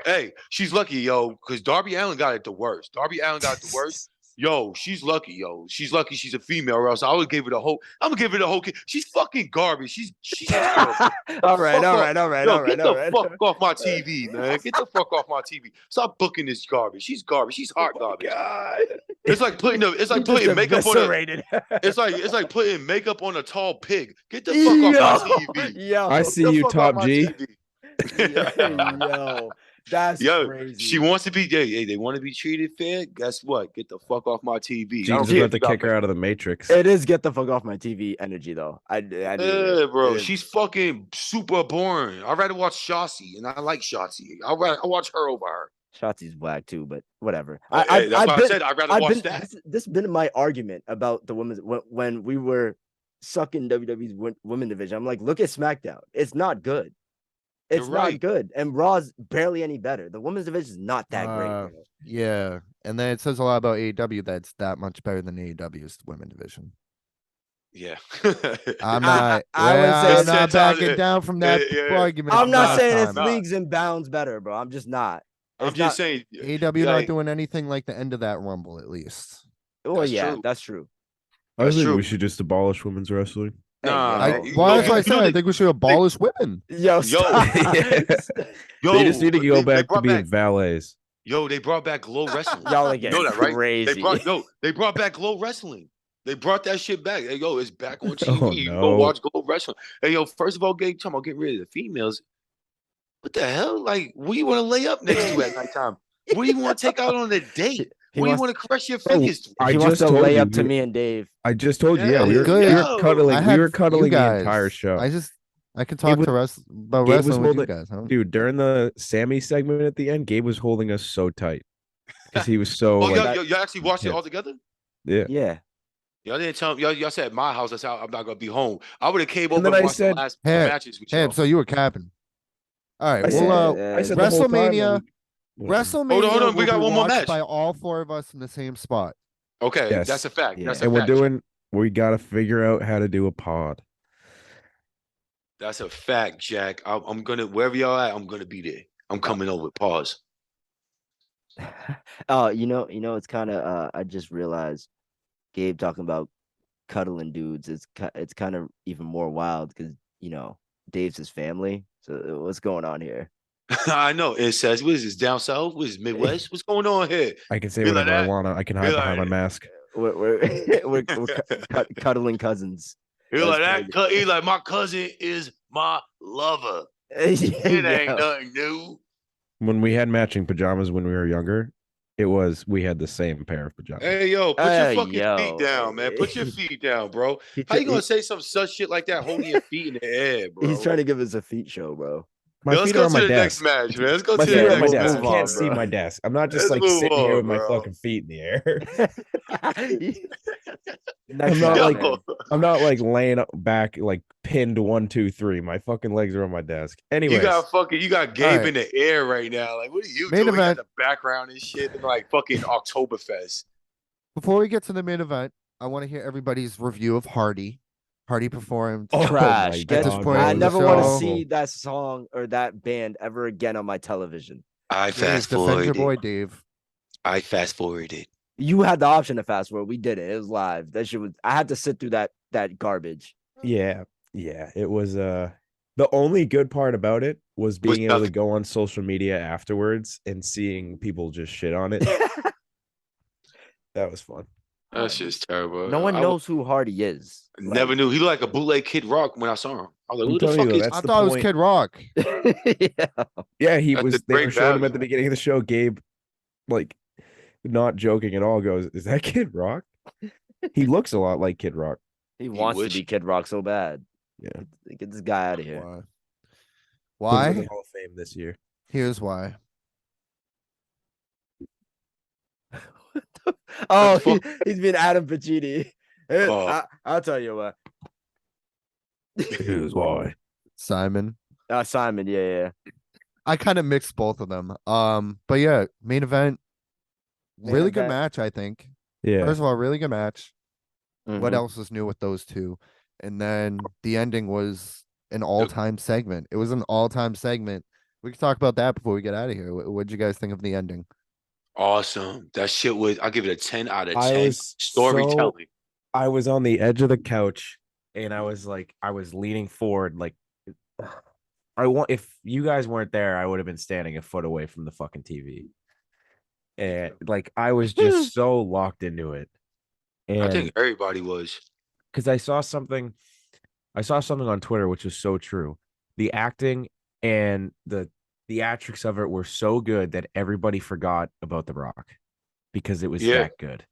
Hey, she's lucky, yo, because Darby Allin got it the worst. Darby Allin got it the worst. Yo, she's lucky, yo. She's lucky she's a female, or else I would give her the whole. I'm gonna give her the whole. She's fucking garbage. She's all right, fuck all off. right, all right, Yo, all right, get the all right. fuck off my TV, man. Get the fuck off my TV. Stop booking this garbage. She's garbage. She's hot garbage. God. It's like putting You just putting makeup on a. eviscerated her. It's like putting makeup on a tall pig. Get the fuck off my TV. Yo, I Get see the you, fuck off Top my G. TV. yo, that's Yo, crazy. she wants to be. They want to be treated fair. Guess what? Get the fuck off my TV. I don't Gene's care about if to you got kick her out of the Matrix. It is get the fuck off my TV energy though. I Yeah, do. bro. It is. She's fucking super boring. I'd rather watch Shotzi, and I like Shotzi. I watch her over her. Shotzi's black too, but whatever. Hey, that's I've why I been- said I'd rather I've watch been, that. this been my argument about the women's when we were sucking WWE's women division. I'm like, look at SmackDown. It's not good. It's You're not right. good. And Raw's barely any better. The women's division is not that great. Bro. Yeah, and then it says a lot about AEW that's that much better than AEW's women division. Yeah. I'm not. I would yeah, say I'm it's not 10 times, backing down from that yeah. argument. I'm from not last saying it's time. Nah. leagues and bounds better, bro. I'm just not. I'm It's just not- saying. AEW not like, doing anything like the end of that Rumble, at least. Well, That's yeah, true. that's true. I That's think true. we should just abolish women's wrestling. Hey, Nah, yo, you Why know, is I you say know I they- think we should abolish women? yo, stop. Yo, They just need to go back to brought being valets. Yo, they brought back Glow Wrestling. Y'all are You getting know that, right? crazy. They brought back Glow Wrestling. They brought that shit back. Hey, yo, it's back on TV. Oh, You no. go watch Glow Wrestling. Hey, yo, first of all, talking about getting rid of the females. What the hell? Like, what do you want to lay up next to at nighttime? What do you want to take out on a date? He What do you wants- want to caress your Bro, fingers to? I he wants just to told lay you, up to we- me and Dave. I just told you, yeah, Yeah, we were, good. we were Yo. cuddling. I We had were cuddling you the guys. entire show. I could talk was- to about Gabe was wrestling with you holding- guys. Huh? Dude, during the Sammy segment at the end, Gabe was holding us so tight because he was so Oh, like, y'all actually watched it Yeah. all together? yeah. Yeah. Y'all didn't tell me. Y'all said at my house. That's how I'm not gonna be home. I would have came And over then and I watched said, the last "Hey, matches with Hey, y'all. so you were capping. All right. I Well, said, I said the whole time, WrestleMania- like, whatever. WrestleMania hold on, we will got be one more watched match. by all 4 of us in the same spot. Okay, Yes. that's a fact. Yeah. That's a And fact. we got to figure out how to do a pod. That's a fact, Jack. I'm gonna wherever y'all at. I'm gonna be there. I'm coming over. Pause. Oh, it's kind of I just realized Gabe talking about cuddling dudes. It's kind of even more wild because Dave's his family. So what's going on here? I know. It says, what is this? Down south? What is this, Midwest? What's going on here? I can say Be like whatever I that. want. I can Be hide behind my like- mask. We're cuddling cousins. He That's like that. crazy. He like my cousin is my lover. It It ain't nothing new. When we had matching pajamas when we were younger, we had the same pair of pajamas. Hey yo, put Hey, your fucking yo. feet down, man. Put your feet down, bro. How you gonna say some such shit like that, holding your feet in the air, bro? He's trying to give us a feet show, bro. My Yo, let's feet go are on to my the desk. next match, man. Let's go My to feet the are on my next desk. match. You can't on, see bro. my desk. I'm not just Let's like move sitting here on, with my bro. fucking feet in the air. Next I'm not match, like- man. I'm not like laying back, like pinned 1, 2, 3. My fucking legs are on my desk. Anyways, You got Gabe Alright. in the air right now. Like, what are you Main doing? You got event. the background and shit. Looking like fucking Oktoberfest. Before we get to the main event, I want to hear everybody's review of Hardy. Hardy performed. Oh my Trash. God, this point I in the never want to show- see that song or that band ever again on my television. I Dave, fast defend your forward. boy Dave. I fast forwarded. You had the option to fast forward. We did it. It was live. That shit was. I had to sit through that garbage. Yeah, yeah. It was the only good part about it was being able to nothing. go on social media afterwards and seeing people just shit on it. That was fun. That shit's terrible. No one I knows who Hardy is. never knew. He looked like a bootleg Kid Rock when I saw him. I was like, I'm who the telling you fuck though, is that's I the thought it was point. Kid Rock. Yeah. Yeah, he That's was. a They were great showing him value. at the beginning of the show. Gabe, like, not joking at all, goes, "Is that Kid Rock?" He looks a lot like Kid Rock. He wants to wish. be Kid Rock so bad. Yeah, Get this guy out of here. Why? Going to Why? the Hall of Fame this year. Here's why. Oh, fuck? he's been Adam Pacini. Oh. I'll tell you what. Here's why. Simon. Simon, yeah. I kind of mixed both of them. But yeah, main event. Main Really good event. match, I think. Yeah, First of all, really good match. What Mhm. else was new with those two? And then the ending was an all-time segment. It was an all-time segment. We can talk about that before we get out of here. What'd you guys think of the ending? Awesome. That shit was. I give it a 10 out of I 10. was Storytelling. I was on the edge of the couch and I was leaning forward, like if you guys weren't there, I would have been standing a foot away from the fucking TV. And like I was just so locked into it. I And think everybody was. because I saw something on Twitter which was so true. The acting and the theatrics of it were so good that everybody forgot about The Rock because it was Yeah. that good.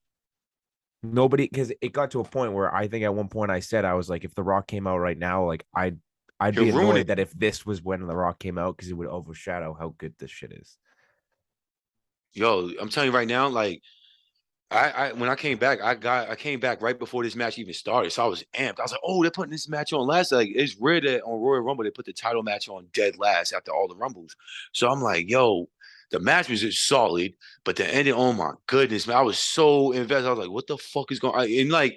Nobody, because it got to a point where I think at one point I said, I was like, if The Rock came out right now, like I'd He'll be ruin annoyed it. that if this was when The Rock came out because it would overshadow how good this shit is. Yo, I'm telling you right now, like I when I came back, I came back right before this match even started. So I was amped. I was like, oh, they're putting this match on last. Like it's rare that on Royal Rumble they put the title match on dead last after all the rumbles. So I'm like, yo, the match was just solid, but the ending, oh my goodness, man. I was so invested. I was like, what the fuck is going on? And like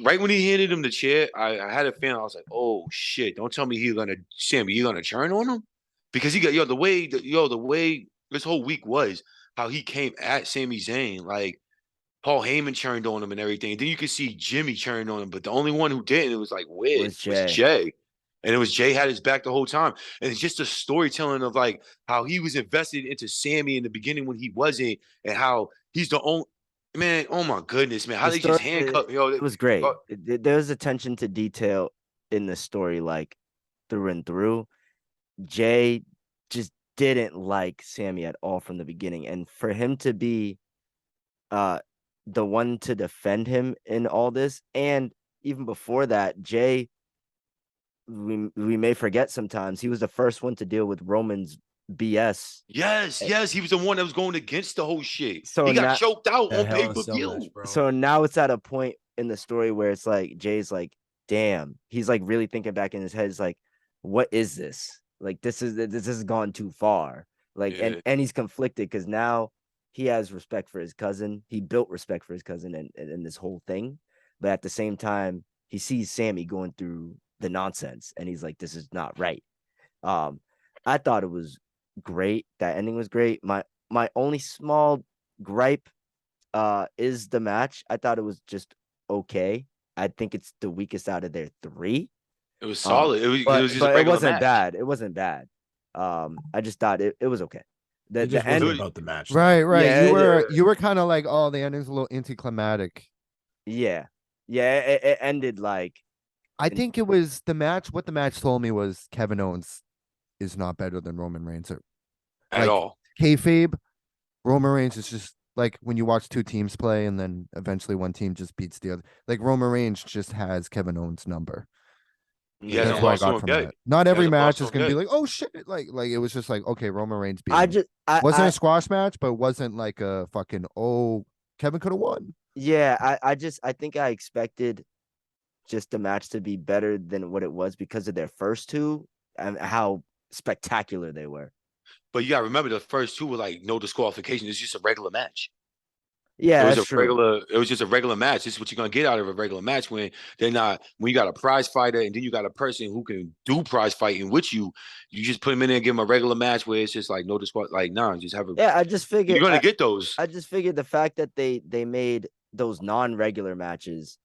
right when he handed him the chair, I had a feeling, I was like, oh shit, don't tell me Sammy, you're gonna turn on him? Because he got the way this whole week was, how he came at Sami Zayn, like Paul Heyman turned on him and everything. And then you could see Jimmy turned on him, but the only one who didn't, it was like Wiz, Was Jay. Jay. And it was Jay had his back the whole time. And it's just a storytelling of like how he was invested into Sammy in the beginning when he wasn't, and how he's the only man. Oh my goodness, man. How The they just story- handcuff, yo. It was great. uh, There's attention to detail in the story, like through and through. Jay just didn't like Sammy at all from the beginning, and for him to be the one to defend him in all this, and even before that, Jay, we may forget sometimes, he was the first one to deal with Roman's BS. Yes, he was the one that was going against the whole shit. So he got now- choked out That on Hell in a Cell pay-per-view. match, bro. So now it's at a point in the story where it's like Jay's like, damn, he's like really thinking back in his head. It's like, what is this? Like this has gone too far. Like Yeah. and he's conflicted because now he has respect for his cousin. He built respect for his cousin and this whole thing, but at the same time, he sees Sammy going through the nonsense, and he's like, this is not right. I thought it was great. That ending was great. My only small gripe is the match. I thought it was just okay. I think it's the weakest out of their three. It was solid. It was But, just a but it regular wasn't match. bad. It wasn't bad. I just thought it was okay. It The just end, wasn't about the match. Right, right. Yeah, You were kind of like, oh, the ending's a little anticlimactic. yeah. It ended like I think it was the match. What the match told me was Kevin Owens is not better than Roman Reigns. At like, all. Kayfabe, Roman Reigns is just like when you watch two teams play and then eventually one team just beats the other. Like Roman Reigns just has Kevin Owens' number. Yeah, That's that's what I also got from okay. that. Not every that's match also is gonna be okay. like, oh shit, like it was just like, okay, Roman Reigns beat I him. just Wasn't I a squash match, but wasn't like a fucking Kevin could have won. yeah, I think I expected just the match to be better than what it was because of their first two and how spectacular they were. But you gotta remember the first two were like no disqualification. It's just a regular match. Yeah, It was that's a true. regular. It was just a regular match. This is what you're gonna get out of a regular match when they're not. When you got a prize fighter and then you got a person who can do prize fighting with you. You just put them in there and give them a regular match where it's just like no disqual. Like nah, just have a. Yeah, I just You're figured. gonna get those. I just figured the fact that they made those non-regular matches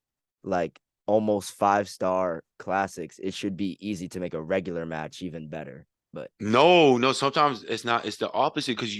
like almost 5-star classics, it should be easy to make a regular match even better. But No, no. Sometimes it's not. It's the opposite because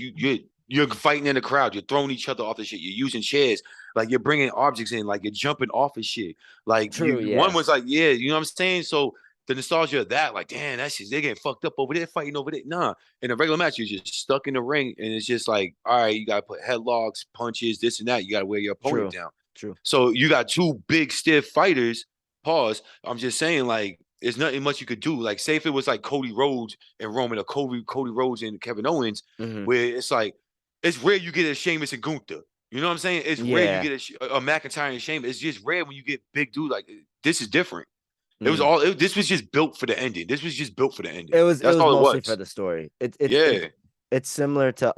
you're fighting in the crowd. You're throwing each other off the shit. You're using chairs. Like you're bringing objects in. Like you're jumping off of shit. Like True, one yeah. was like, yeah, you know what I'm saying. So the nostalgia of that, like, damn, that shit, they're getting fucked up over there, fighting over there. Nah, in a regular match, you're just stuck in the ring, and it's just like, all right, you gotta put headlocks, punches, this and that. You gotta wear your opponent True. down. True. So you got two big stiff fighters. Pause. I'm just saying, like, there's nothing much you could do. Like, say if it was like Cody Rhodes and Roman, or Cody Rhodes and Kevin Owens, Mhm. where it's like, it's rare you get a Sheamus and Gunther. You know what I'm saying? It's rare you Yeah. get a McIntyre and Sheamus. It's just rare when you get big dude like this is different. It was Mhm. all. This was just built for the ending. This was just built for the ending. It was That's all mostly it for was. the story. Yeah. It's similar to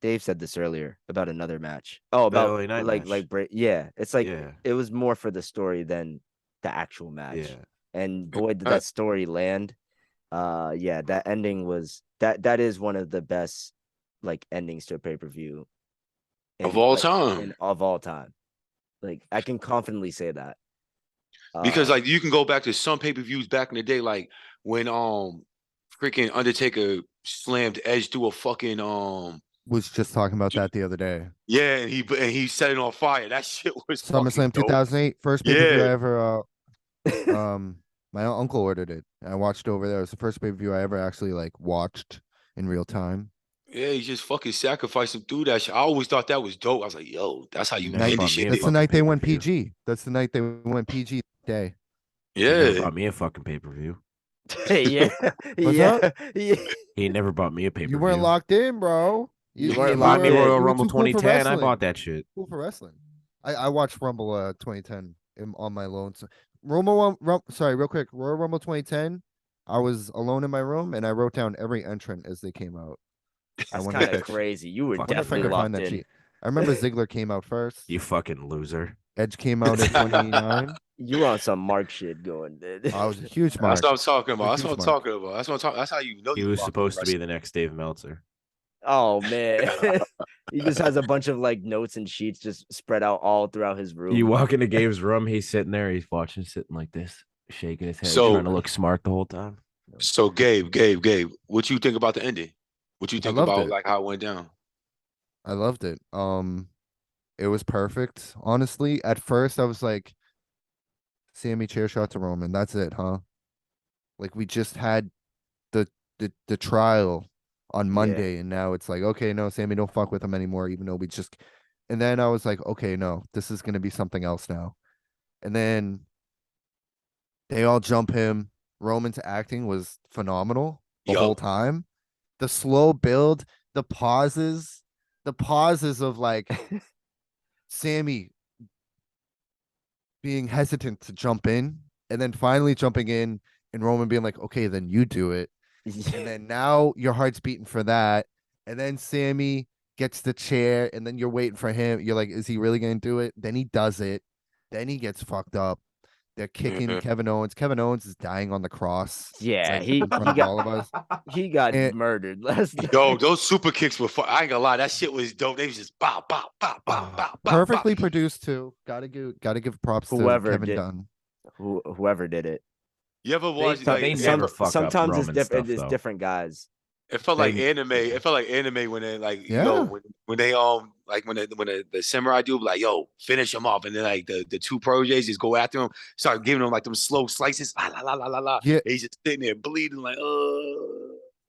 Dave said this earlier about another match. Oh, The about LA Knight like match. yeah. It's like Yeah. it was more for the story than the actual match. Yeah. And boy, did that story land. Yeah, that ending was that is one of the best like endings to a pay-per-view Of all like, time. of all time. Like I can confidently say that. Because like you can go back to some pay-per-views back in the day, like when freaking Undertaker slammed Edge through a fucking Was just talking about that the other day. yeah, and he set it on fire. That shit was fucking SummerSlam dope. 2008, first pay-per-view I Yeah. ever my uncle ordered it. I watched it over there. It was the first pay-per-view I ever actually like watched in real time. Yeah, he just fucking sacrificed him through that shit. I always thought that was dope. I was like, yo, that's how you Never end bought this me a shit. That's the fucking night they went pay-per-view. PG. That's the night they went PG day. He never Yeah. bought me a fucking pay-per-view. yeah. What's yeah. up? Yeah. He never bought me a pay-per-view. You weren't locked in, bro. You He weren't bought me locked in. Royal you were Rumble too cool for 2010. I wrestling. bought that shit. Cool for wrestling. I watched Rumble 2010 on my loan. So, Rumble sorry, real quick. Royal Rumble 2010. I was alone in my room and I wrote down every entrant as they came out. That's wonder kind if of crazy. You were Fuck. I wonder if I definitely could find locked that in. sheet. I remember Ziggler came out first. You fucking loser. Edge came out at 29. You were on some Mark shit going, dude. I was a huge mark. That's what I'm talking about. That's Huge what I'm mark. talking about. That's what I'm talking. That's how you know He you was locked in supposed to be wrestling. the next Dave Meltzer. Oh man. He just has a bunch of like notes and sheets just spread out all throughout his room. You walk into Gabe's room, he's sitting there, he's watching, sitting like this, shaking his head, So- trying to look smart the whole time. So Gabe, what you think about the ending? What you think loved about it. like how it went down? I loved it. It was perfect. Honestly, at first I was like, Sammy chair shot to Roman. That's it, huh? Like we just had the trial on Monday, and now it's like, okay, no, Sammy, don't fuck with him anymore, even though we just. And then I was like, okay, no, this is gonna be something else now. And then they all jump him. Roman's acting was phenomenal the whole Yup. time. The slow build, the pauses of like Sammy being hesitant to jump in and then finally jumping in and Roman being like, okay, then you do it. And then now your heart's beating for that. And then Sammy gets the chair and then you're waiting for him. You're like, is he really going to do it? Then he does it. Then he gets fucked up. They're kicking Mhm. Kevin Owens. Kevin Owens is dying on the cross. Yeah, like, he in front of got all of us. he got And- murdered last night. Yo, those super kicks were fun. I ain't gonna lie, that shit was dope. They was just bop, bop, bop, bop, bop, bop. Perfectly bop. produced too. Gotta give props Whoever to Kevin did- Dunn. Whoever did it. You ever watch they like never Some, fuck up sometimes it's Roman different. stuff, It's though. different guys. it felt like they- anime. It felt like anime when they like Yeah. when they like when the samurai dude be like, yo, finish him off, and then like the two proteges just go after him, start giving him like them slow slices, la la la la la la. Yeah. And he's just sitting there bleeding like,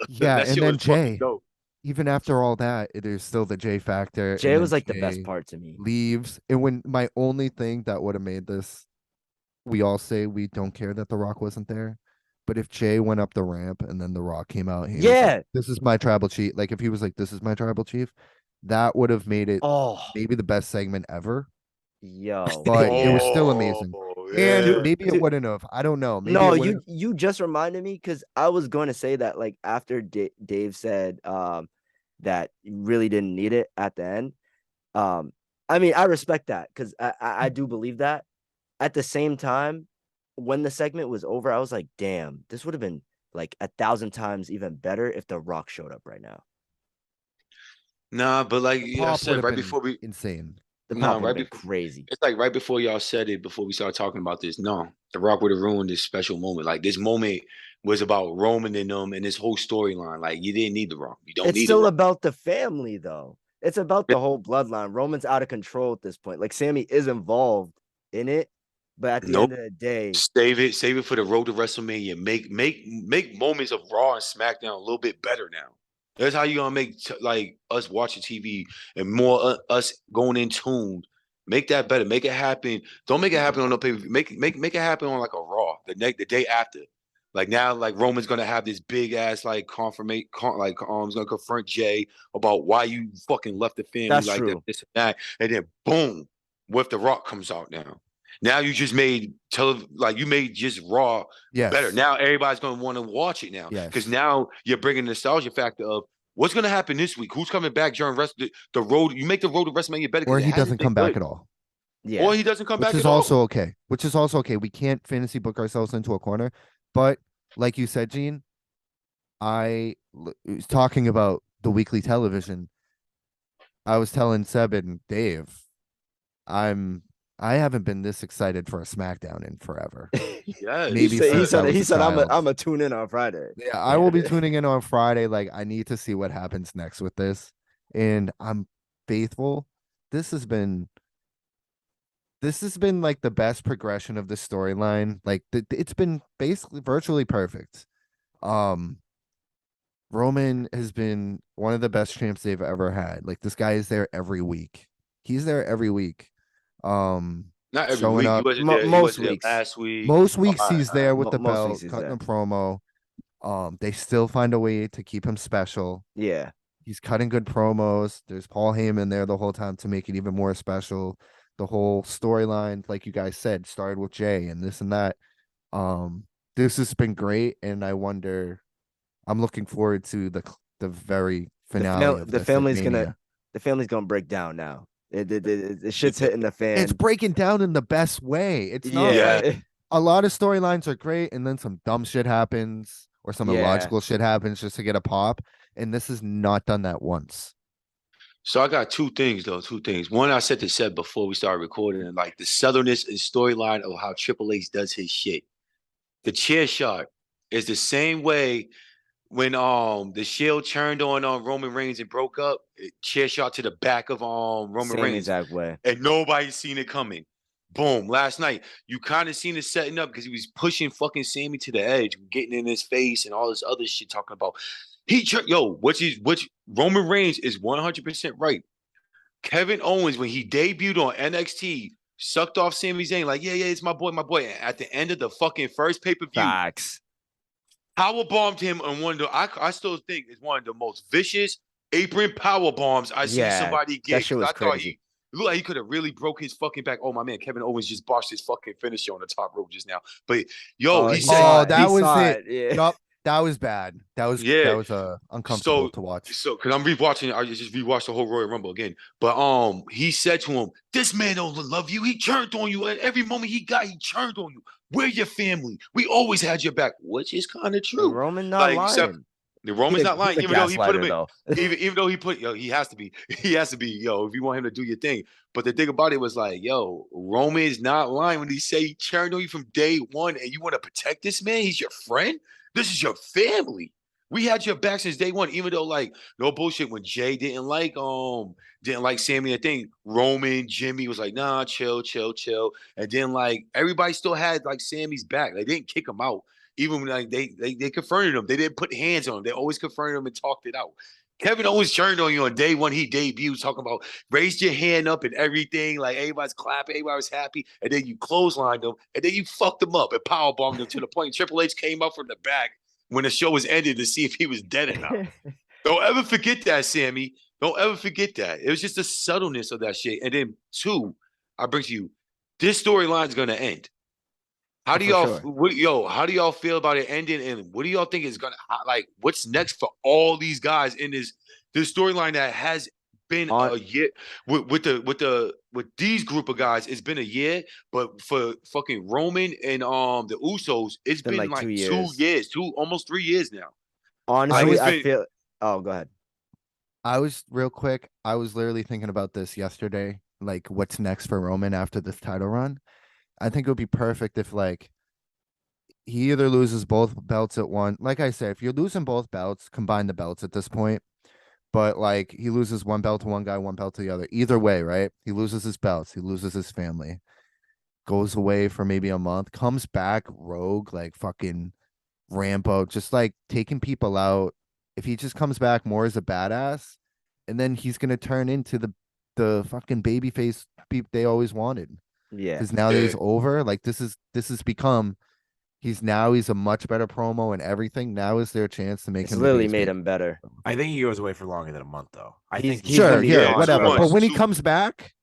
Yeah, that and shit then was fucking Jay. dope. Even after all that, there's still the Jay factor. and Jay then was like the best Jay part to me. leaves. And when my only thing that would have made this, we all say we don't care that The Rock wasn't there. But if Jay went up the ramp and then The Rock came out, he was like, Yeah. this is my tribal chief. Like if he was like, this is my tribal chief, that would have made it Oh, maybe the best segment ever. yo. But it was still amazing. Oh, And yeah. maybe it Dude. wouldn't have. I don't know. Maybe No, it wouldn't you just reminded me because I was going to say that like after Dave said that you really didn't need it at the end. I mean, I respect that because I do believe that. At the same time, when the segment was over, I was like, damn, this would have been like 1,000 times even better if The Rock showed up right now. Nah, but like The yeah, I pop would said have right been before we insane. The nah, pop would have right been before crazy. it's like right before y'all said it, before we started talking about this. No, The Rock would have ruined this special moment. Like this moment was about Roman and them and this whole storyline. Like you didn't need The Rock. You don't It's need The still Rock. about the family, though. It's about the whole bloodline. Roman's out of control at this point. Like Sammy is involved in it, but at the Nope. end of the day, Save it for the road to WrestleMania. Make moments of Raw and SmackDown a little bit better now. That's how you gonna make like us watching TV and more us going in tune. Make that better. Make it happen. Don't make it happen on no pay. Make it happen on like a Raw the day after. Like now, like Roman's gonna have this big ass like he's gonna confront Jay about why you fucking left the family that's like that, true. this and that, and then boom, with The Rock comes out now. Now you just made you made just Raw better. Yes. Now everybody's gonna want to watch it now because Yes. now you're bringing the nostalgia factor of what's gonna happen this week. Who's coming back during the road? You make the road to WrestleMania better Or because it he hasn't doesn't been come back good. at all. Yeah. Or he doesn't come Which back is at all. also okay. Which is also okay. We can't fantasy book ourselves into a corner. But like you said, Gene, was talking about the weekly television. I was telling Seb and Dave, I haven't been this excited for a SmackDown in forever. Yes. Maybe he since I was a said I'm child. a tune in on Friday. Yeah, I will be tuning in on Friday. Like, I need to see what happens next with this. And I'm faithful. This has been like the best progression of the storyline. Like it's been basically virtually perfect. Roman has been one of the best champs they've ever had. Like this guy is there every week. He's there every week. Not every Showing week. up He Most wasn't there weeks. last week. most weeks All right, he's all right. there with the Most weeks belt, he's cutting there. a promo. They still find a way to keep him special. Yeah. He's cutting good promos. There's Paul Heyman there the whole time to make it even more special. The whole storyline, like you guys said, started with Jay and this and that. This has been great, and I'm looking forward to the very finale of The this at family's Mania. gonna break down now. The shit's hitting the fan. It's breaking down in the best way. It's not yeah. like a lot of storylines are great, and then some dumb shit happens or some Yeah. illogical shit happens just to get a pop. And this has not done that once. So I got two things though. Two things. One, I said to Seb before we started recording, like the southernness and storyline of how Triple H does his shit. The chair shot is the same way when the Shield turned on Roman Reigns and broke up. Chair shot to the back of Roman Same Reigns, exact way. and nobody's seen it coming. Boom! Last night, you kind of seen it setting up because he was pushing fucking Sammy to the edge, getting in his face and all this other shit, talking about which Roman Reigns is 100% right. Kevin Owens, when he debuted on NXT, sucked off Sami Zayn, like, yeah, it's my boy. And at the end of the fucking first pay-per-view, Facts. power bombed him on one of the I still think is one of the most vicious apron power bombs I see somebody get. That shit was I thought crazy. it looked like he could have really broke his fucking back. Oh my man, Kevin Owens just botched his fucking finisher on the top rope just now. But yo, he said, Oh, that was it. Yeah. Yup, that was bad. That was uncomfortable to watch. So because I'm rewatching, I just rewatched the whole Royal Rumble again. But he said to him, "This man don't love you. He turned on you, and every moment he turned on you. We're your family. We always had your back," which is kind of true. Roman not lying. The Roman's not lying, He's a even though he put him in. gaslighter, Even though he put, he has to be, if you want him to do your thing. But the thing about it was like, Roman is not lying when he say he turned on you from day one, and you want to protect this man. He's your friend. This is your family. We had your back since day one, even though like no bullshit. When Jay didn't like Sammy, I think Roman, Jimmy was like, nah, chill. And then like everybody still had like Sammy's back. They didn't kick him out. Even when like they confronted him. They didn't put hands on him. They always confronted him and talked it out. Kevin Owens turned on you on day one. He debuted talking about raised your hand up and everything. Like everybody's clapping, everybody was happy. And then you clotheslined him. And then you fucked him up and powerbombed him to the point Triple H came up from the back when the show was ended to see if he was dead or not. Don't ever forget that, Sammy. Don't ever forget that. It was just the subtleness of that shit. And then two, I bring to you, this storyline is gonna end. How do y'all how do y'all feel about it ending? And what do y'all think is gonna like what's next for all these guys in this storyline that has been On- a year with these group of guys. It's been a year, but for fucking Roman and the Usos, it's been been like like 2 2 years. years, almost 3 years now. Honestly, it's I been- feel. Oh, go ahead. I was real quick. I was literally thinking about this yesterday. Like, what's next for Roman after this title run? I think it would be perfect if like he either loses both belts at one. Like I said, if you're losing both belts, combine the belts at this point. But like he loses one belt to one guy, one belt to the other. Either way, right? He loses his belts. He loses his family. Goes away for maybe a month. Comes back rogue, like fucking Rambo, just like taking people out. If he just comes back more as a badass, and then he's gonna turn into the fucking baby face they always wanted. Yeah. Because now that he's Yeah. over, like this has become he's a much better promo and everything. Now is their chance to make It's him the literally biggest made baby. him better. I think he goes away for longer than a month, though. I He's- think he's Sure, gonna be here, gone whatever. for- But when he Two- comes back,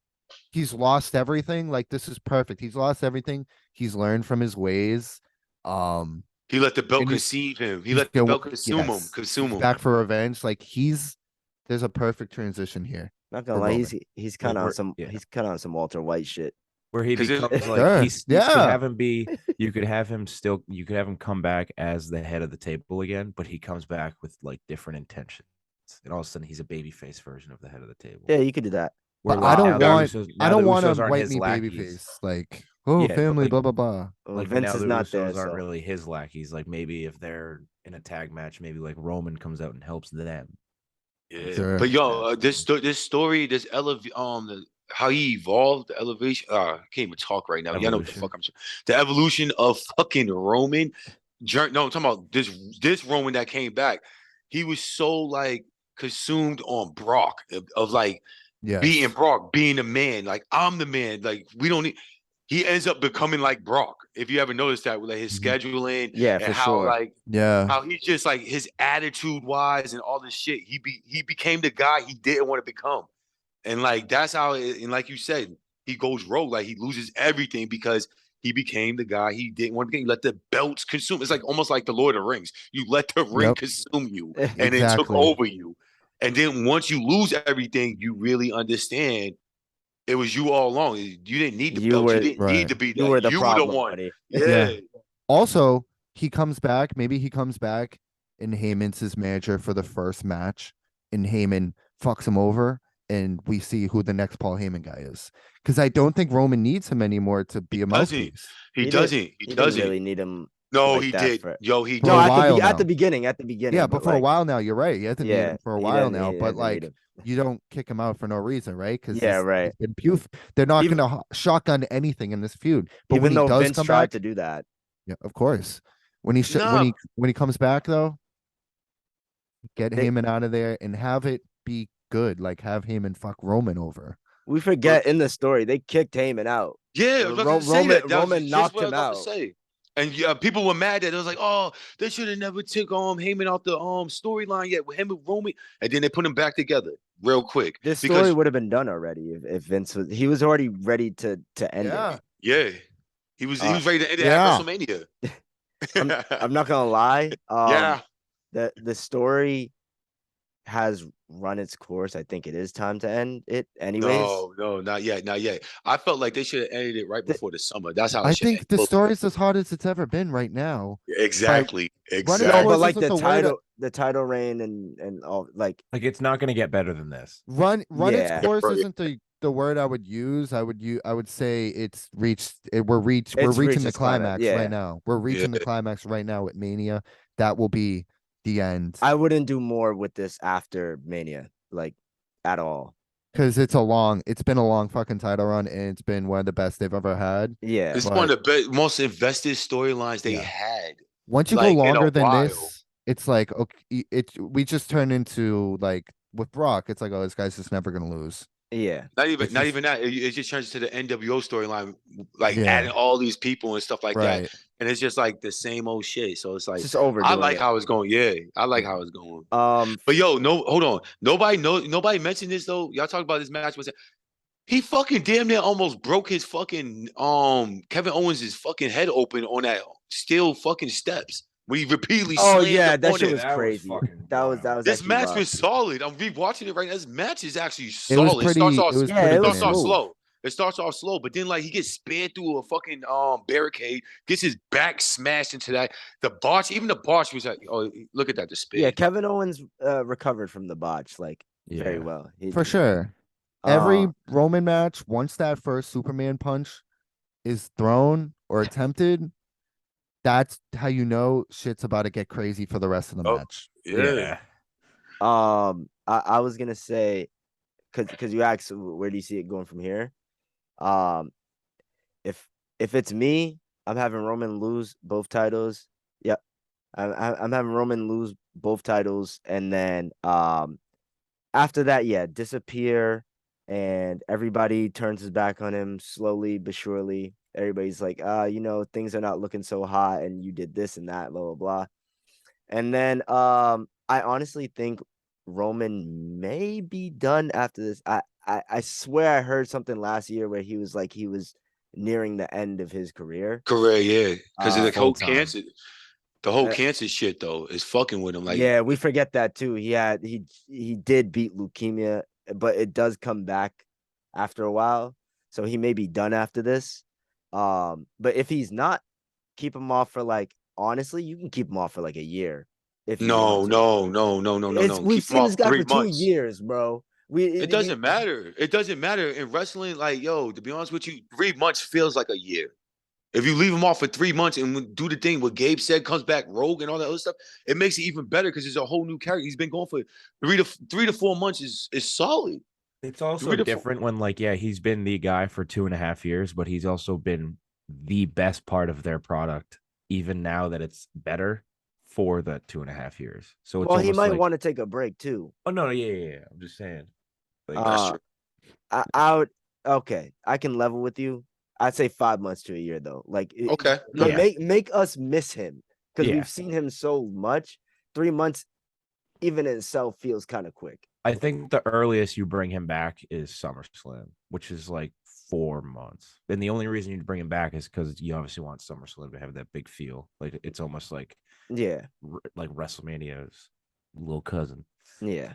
he's lost everything. Like this is perfect. He's lost everything. He's learned from his ways. He let the belt And he's- consume him. He he's let the go- belt consume him. yes, Consume he's him. back for revenge. Like there's a perfect transition here. Not gonna for lie, Roman. he's kind of on we're- some yeah. he's kind of on some Walter White shit. where he 'Cause it- becomes like Sure, you could yeah. have him be you could have him come back as the head of the table again, but he comes back with like different intentions. And all of a sudden he's a babyface version of the head of the table. Yeah, you could do that. Where, But like, I don't now the want Usos- I now don't the want Usos a aren't white his meat lackeys. babyface. Like, oh, Yeah, but, family, like- blah blah blah. Well, Like Vince now is the not Usos there, aren't so really his lackeys. Like maybe if they're in a tag match, maybe like Roman comes out and helps them. Yeah. Sure. But yo, this story, how he evolved, the elevation. I can't even talk right now. Y'all know what the Evolution. fuck I'm saying. The evolution of fucking Roman. No, I'm talking about this Roman that came back. He was so like consumed on Brock of like Yeah. being Brock, being the man. Like I'm the man. Like we don't need. He ends up becoming like Brock. If you ever noticed that, with like his Mhm. scheduling yeah, and for how sure. like Yeah. how he's just like his attitude wise and all this shit. He became the guy he didn't want to become, and like that's how. And like you said, he goes rogue. Like he loses everything because he became the guy he didn't want to become. He let the belts consume. It's like almost like the Lord of the Rings. You let the ring Yep. consume you, and it took Exactly. over you. And then once you lose everything, you really understand. It was you all along. You didn't need the You belts. were- You didn't Right. need to be that. You were the you problem, were the one. buddy. Yeah. Also, he comes back. Maybe he comes back and Heyman's his manager for the first match, and Heyman fucks him over, and we see who the next Paul Heyman guy is. Because I don't think Roman needs him anymore to be a doesn't. mouthpiece. He He doesn't. He He didn't doesn't. really need him. No, like he that did. for- Yo, he For No, a did. while at the now. beginning. At the beginning. Yeah, but for a like, while now, you're right. He hasn't needed Yeah, him for a he while doesn't- now. he But doesn't need like, him. you don't kick him out for no reason, right? Because Yeah, right. They're not Even- going to shotgun anything in this feud. But Even when he though does Vince come tried back, to do that. yeah, of course. When he Nah. when he comes back though, get They- Heyman out of there and have it be good. Like have Heyman fuck Roman over. We forget in the story they kicked Heyman out. Yeah, I was about to say Roman- that. That was Roman just knocked what I was him about to out. say. And yeah, people were mad that it was like, oh, they should have never took Heyman out the storyline yet with him and Roman, and then they put him back together real quick. This because story would have been done already if Vince was. He was already ready to end it. yeah, he was ready to end it yeah. at WrestleMania. I'm not gonna lie. Yeah, The story has run its course. I think it is time to end it. Anyways, no, not yet, not yet. I felt like they should have ended it right before the summer. That's how I it should think end. the story's as hot as it's ever been right now. Exactly, Running exactly. no, course but like isn't the the way to- title reign and all like Like it's not going to get better than this. Run Yeah. its course Right. isn't the word I would use. I would say it's reached. We're It's reaching reached the its climax, climax yeah. right now. We're reaching the climax right now with Mania. That will be the end. I wouldn't do more with this after Mania, like at all. Because it's been a long fucking title run, and it's been one of the best they've ever had. Yeah, It's but- one of the most invested storylines they Yeah. had. Once you Like, in go a longer than while. this, it's like okay, we just turn into like with Brock. It's like, oh, this guy's just never gonna lose. yeah. Not even, It's not just- even that. It just turns to the NWO storyline, like Yeah. adding all these people and stuff like that, Right. and it's just like the same old shit. So it's like It's just over. I like how it's going. Yeah, I like how it's going. But yo, no, hold on. Nobody mentioned this though. Y'all talk about this match. He fucking damn near almost broke his fucking Kevin Owens' fucking head open on that steel fucking steps. when he repeatedly Oh slammed yeah, the that shit opponent. was crazy. That was This actually match wild. was solid. I'm rewatching it right now. This match is actually It was solid. It starts pretty. off It was Yeah, pretty it was starts off bananas. smooth. slow. It starts off slow, but then like he gets spanned through a fucking barricade, gets his back smashed into that. The botch, even the botch was like, oh, look at that, the spin. Yeah, Kevin Owens recovered from the botch like very Yeah. well. He For did. sure. Every Uh, Roman match, once that first Superman punch is thrown or attempted, that's how you know shit's about to get crazy for the rest of the Oh, match. yeah. I was gonna say, because you asked where do you see it going from here? Um, if it's me, I'm having Roman lose both titles. Yep, I'm having Roman lose both titles, and then after that, yeah, disappear, and everybody turns his back on him slowly but surely. Everybody's like, things are not looking so hot, and you did this and that, blah blah blah. And then I honestly think Roman may be done after this. I swear I heard something last year where he was nearing the end of his career. Correct, yeah. Because of the whole full-time. cancer. The whole Uh, cancer shit though is fucking with him. Like yeah, we forget that too. He did beat leukemia, but it does come back after a while. So he may be done after this. But if he's not, keep him off for honestly, you can keep him off for like a year if you no, want to. no. We've Keep him seen off this guy 3 for 2 months. years, bro. It doesn't matter. It doesn't matter. In wrestling, like, yo, to be honest with you, 3 months feels like a year. If you leave him off for 3 months and do the thing what Gabe said, comes back rogue and all that other stuff, it makes it even better because it's a whole new character. He's been going for 3 to 4 months is solid. It's also 3 to 4 different when, like, yeah, he's been the guy for 2.5 years, but he's also been the best part of their product, even now that it's better for the 2.5 years. So it's Well, he almost might like, want to take a break too. oh no, yeah. I'm just saying, like, That's true. I would okay. I can level with you. I'd say 5 months to a year though. Okay. But Yeah. make us miss him because Yeah. we've seen him so much. 3 months, even in itself, feels kind of quick. I think the earliest you bring him back is SummerSlam, which is like 4 months. And the only reason you'd bring him back is because you obviously want SummerSlam to have that big feel. Like it's almost like Yeah, WrestleMania's little cousin. yeah.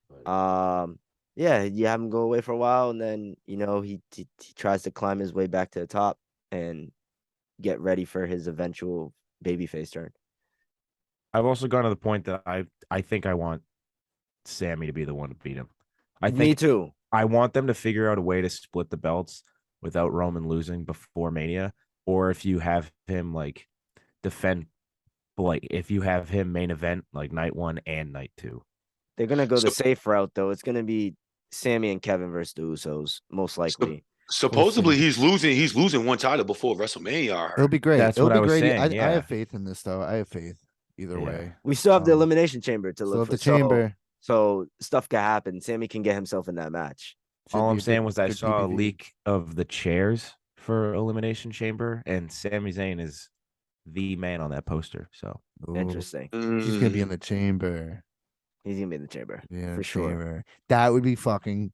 But Yeah. You have him go away for a while, and then he tries to climb his way back to the top and get ready for his eventual babyface turn. I've also gone to the point that I think I want Sammy to be the one to beat him. I Me think too. I want them to figure out a way to split the belts without Roman losing before Mania, or if you have him like defend, like if you have him main event like night 1 and night 2. They're gonna go the So- safe route though. It's gonna be Sammy and Kevin versus the Usos, most likely. Supposedly he's losing one title before WrestleMania. I It'll heard. be great. That's It'll what be I was great. saying, I yeah. have faith in this though. I have faith either Yeah. way. We still have the Um, elimination chamber to Still look have for. the chamber. So stuff can happen. Sammy can get himself in that match. Should All be I'm a saying good- was I good saw a PPV. leak of the chairs for Elimination Chamber, and Sami Zayn is the man on that poster. So Ooh, Interesting. He's gonna be in Mm. the chamber. He's gonna be in the chamber Yeah, for sure. chamber. That would be fucking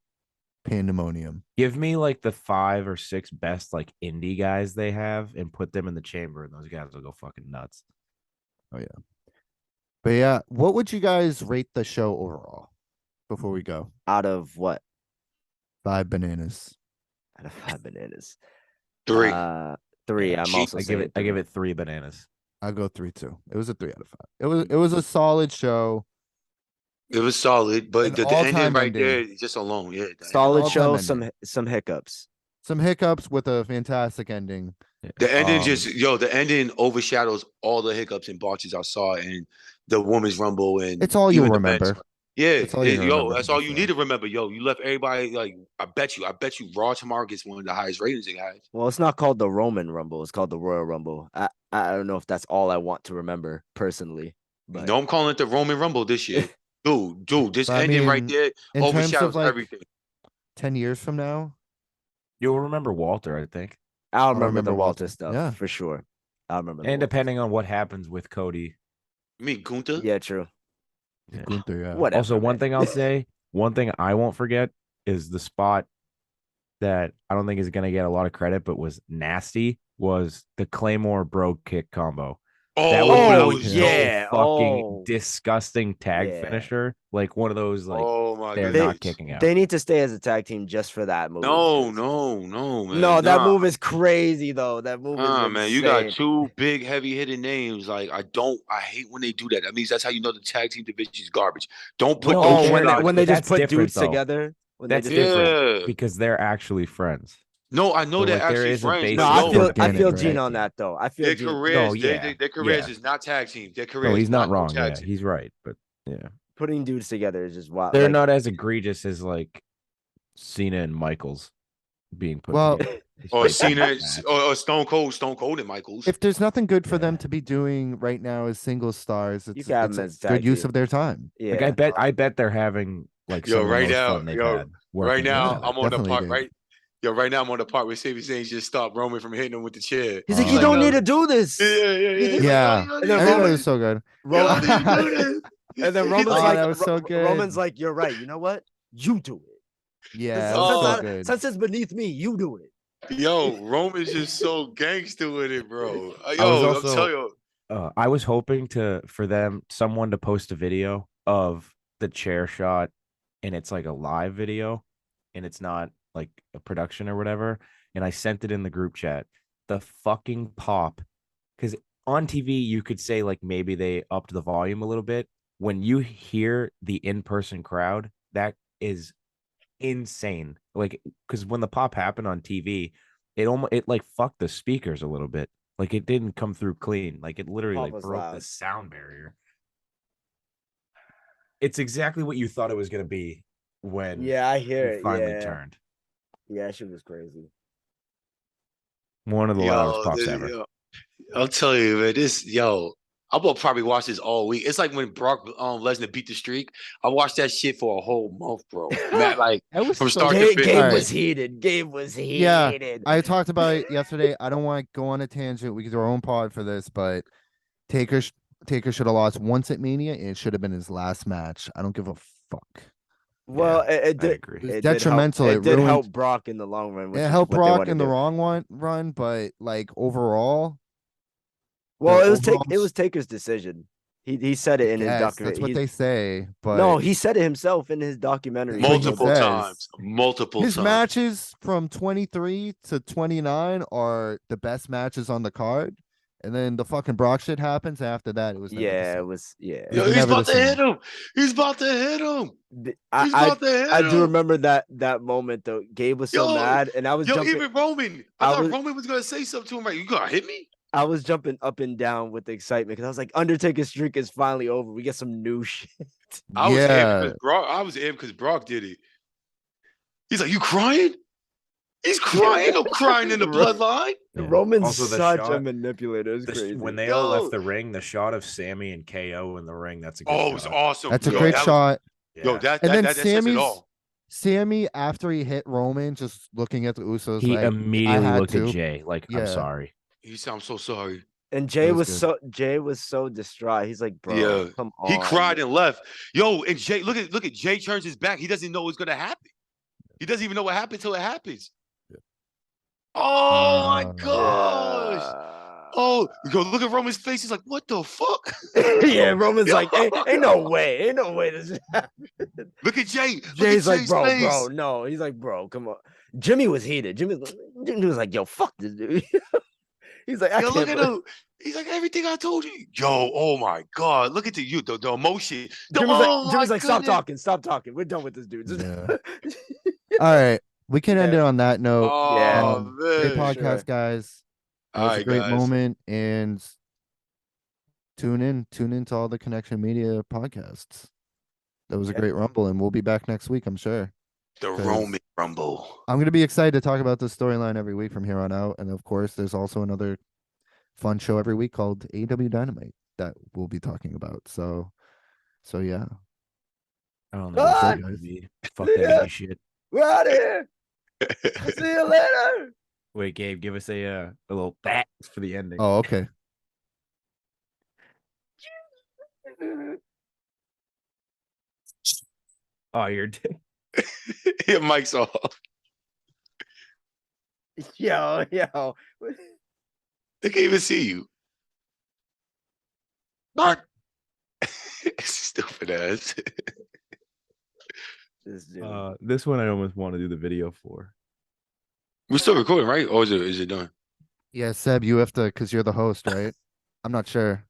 pandemonium. give me like the 5 or 6 best like indie guys they have and put them in the chamber, and those guys will go fucking nuts. But yeah, what would you guys rate the show overall? Before we go, Out of what? 5 bananas. Out of 5 bananas. 3. 3. Yeah, I'm cheap. also I give saying it. I give 3. it 3 bananas. I'll go 3 too. It was a 3 out of 5. It was a solid show. It was solid, but An the ending all-time right ending. there, just alone, yeah. Solid all-time show. ending. Some hiccups. Some hiccups with a fantastic ending. The ending Um, the ending overshadows all the hiccups and botches I saw in the women's rumble and It's all you'll even the men's. remember. Yeah, That's all you remember that's from all the you show. need to remember. Yo, you left everybody like I bet you Raw tomorrow gets one of the highest ratings it has. Well, it's not called the Roman Rumble. It's called the Royal Rumble. I don't know if that's all I want to remember personally. But No, I'm calling it the Roman Rumble this year. Dude, this But I ending right mean, there in terms of, overshadows like, everything. 10 years from now, You'll remember Walter, I think, I'll remember remember the Walter Walter. stuff Yeah. for sure. I'll remember. the and Walter depending on what happens with Cody. You mean Gunther? stuff. Yeah, true. Yeah. Gunther, yeah. Whatever. Also, one man. thing I'll say, one thing I won't forget is the spot that I don't think is going to get a lot of credit, but was nasty, was the Claymore Brogue kick combo. That Oh, would that be was so yeah, fucking oh. disgusting tag Yeah. finisher. Like one of those like oh my they're goodness. not kicking out. They need to stay as a tag team just for that move. No, no, man. No, that Nah. move is crazy though. That move is insane. Man, you got two big heavy hitting names. Like I hate when they do that. That means that's how you know the tag team division is garbage. Don't put No, those Oh, two guys. when they just that's put different, dudes though. together. When That's they just different Yeah. because they're actually friends. No, I know So, they're like, there actually is a friends, base No, but I It's yo, feel organic, Gene right? on that though. I feel their Gene. careers, No, yeah, their careers yeah. is not tag team. Their No, careers he's not no wrong. tag Yeah, team. he's right. But yeah, Putting dudes together is just wild. they're Like, not as egregious as like Cena and Michaels being put Well, together. Or Despite Cena, being match. or Stone Cold and Michaels. if there's nothing good for them Yeah. to be doing right now as single stars, You it's can have it's them a as good tag use team. of their time. yeah. Like I bet they're having like Yo, some of the right most now, fun they've yo, had. right working now, together. I'm on the definitely part did. right. Yo, right now I'm on the part where Sami Zayn just stopped Roman from hitting him with the chair. He's like, Oh, you yeah. don't need to do this. Yeah, yeah, yeah. He's like, Yeah. yo, And then Everybody Roman- was so good. you don't need to Roman, do this. and then He's Roman's Oh, like, that was so good. Roman's like, you're right. You know what? You do it. Yeah, it Since, was Oh. so good. since it's beneath me, you do it. Yo, Roman's just so gangster with it, bro. was Yo, I'm also- telling you. I was hoping for someone to post a video of the chair shot, and it's like a live video, and it's not like a production or whatever. And I sent it in the group chat. The fucking pop, because on TV you could say like maybe they upped the volume a little bit. When you hear the in-person crowd, that is insane. Like, because when the pop happened on TV, it like fucked the speakers a little bit. Like it didn't come through clean. Like it literally Pop like was broke loud. the sound barrier. It's exactly what you thought it was gonna be when Yeah, I hear it it. finally Yeah. turned. Yeah, that shit was crazy. One of the loudest pops this- ever. yo, I'll tell you, man. I'm gonna probably watch this all week. It's like when Brock Lesnar beat the streak. I watched that shit for a whole month, bro. Matt, like That was from so start to Gabe, finish. Gabe Alright. was heated. Gabe was heated. Yeah, I talked about it yesterday. I don't want to go on a tangent. We could do our own pod for this, but Taker should have lost once at Mania, and it should have been his last match. I don't give a fuck. Well, it I did. agree. It was It did help- detrimental. It It did ruined- help Brock in the long run. Which It is helped what they Brock wanna in the do. wrong run, but like overall, Well, the it was overall Taker's decision. He said it in his yes, document. that's what He- they say. But No, he said it himself in his documentary. That's what he multiple says. times. Multiple his times. matches from 23 to 29 are the best matches on the card. And then the fucking Brock shit happens. After that, it was never the Yeah, it same. was. Yeah, It Yo, was he's never about the to same. hit him. He's about to hit him. Th- He's I about to hit I him. do remember that moment though. Gabe was so Yo, mad, and I was Yo, jumping. even Roman. I I thought was- Roman was gonna say something to him. Like, you gonna hit me? I was jumping up and down with excitement because I was like, Undertaker's streak is finally over. We get some new shit. I was Yeah. amped because Brock did it. He's like, you crying? He's crying. Ain't no crying in the Ro- bloodline. Yeah. Roman's Also, the such a shot- manipulator. It's crazy. When they all Yo. left the ring, the shot of Sammy and KO in the ring, that's a good Oh, it shot. was awesome. That's a Yo, great that was- shot. Yo, Yeah. that And then that says it Sammy's- all. Sammy, after he hit Roman, just looking at the Usos, He like, immediately had looked to. at Jay like, Yeah. I'm sorry. He said, I'm so sorry. And Jay was was good. Jay was so distraught. He's like, bro, Yeah. come on. He cried and left. Yo, and Jay, look at Jay turns his back. He doesn't know what's gonna happen. He doesn't even know what happened till it happens. Oh my Uh, gosh. Oh, yo, look at Roman's face. He's like, what the fuck? yeah. Roman's Yo. like, ain't no way, this. Look at Jay. Look at Jay's like, Jay's bro, face. no. He's like, bro, come on. Jimmy was heated. Jimmy was like, yo, fuck this dude. He's like, I Yo, can't look at believe- him. He's like, everything I told you. Yo, oh my God. Look at the emotion. Jimmy's Oh like, my stop goodness. talking. We're done with this dude. Yeah. All right, we can end Yeah. it on that note. Oh, Um, Great man. podcast, sure. guys. That All was a right, great guys. moment, and tune in to all the Connection Media podcasts. That was a Yeah. great rumble, and we'll be back next week, I'm sure. The 'Cause- Roman Rumble. I'm gonna be excited to talk about this storyline every week from here on out, and of course, there's also another fun show every week called AEW Dynamite that we'll be talking about. So yeah. I don't know. Ah! Fuck that Yeah. indie shit. We're out of here. See you later. Wait, Gabe, give us a little bat for the ending. Oh, okay. Oh, you're Your mic's off. Yo. They can't even see you. Start. Stupid ass. This dude. This one I almost want to do the video for. We're still recording, right? Or is it done? Yeah, Seb, you have to, because you're the host, right? I'm not sure.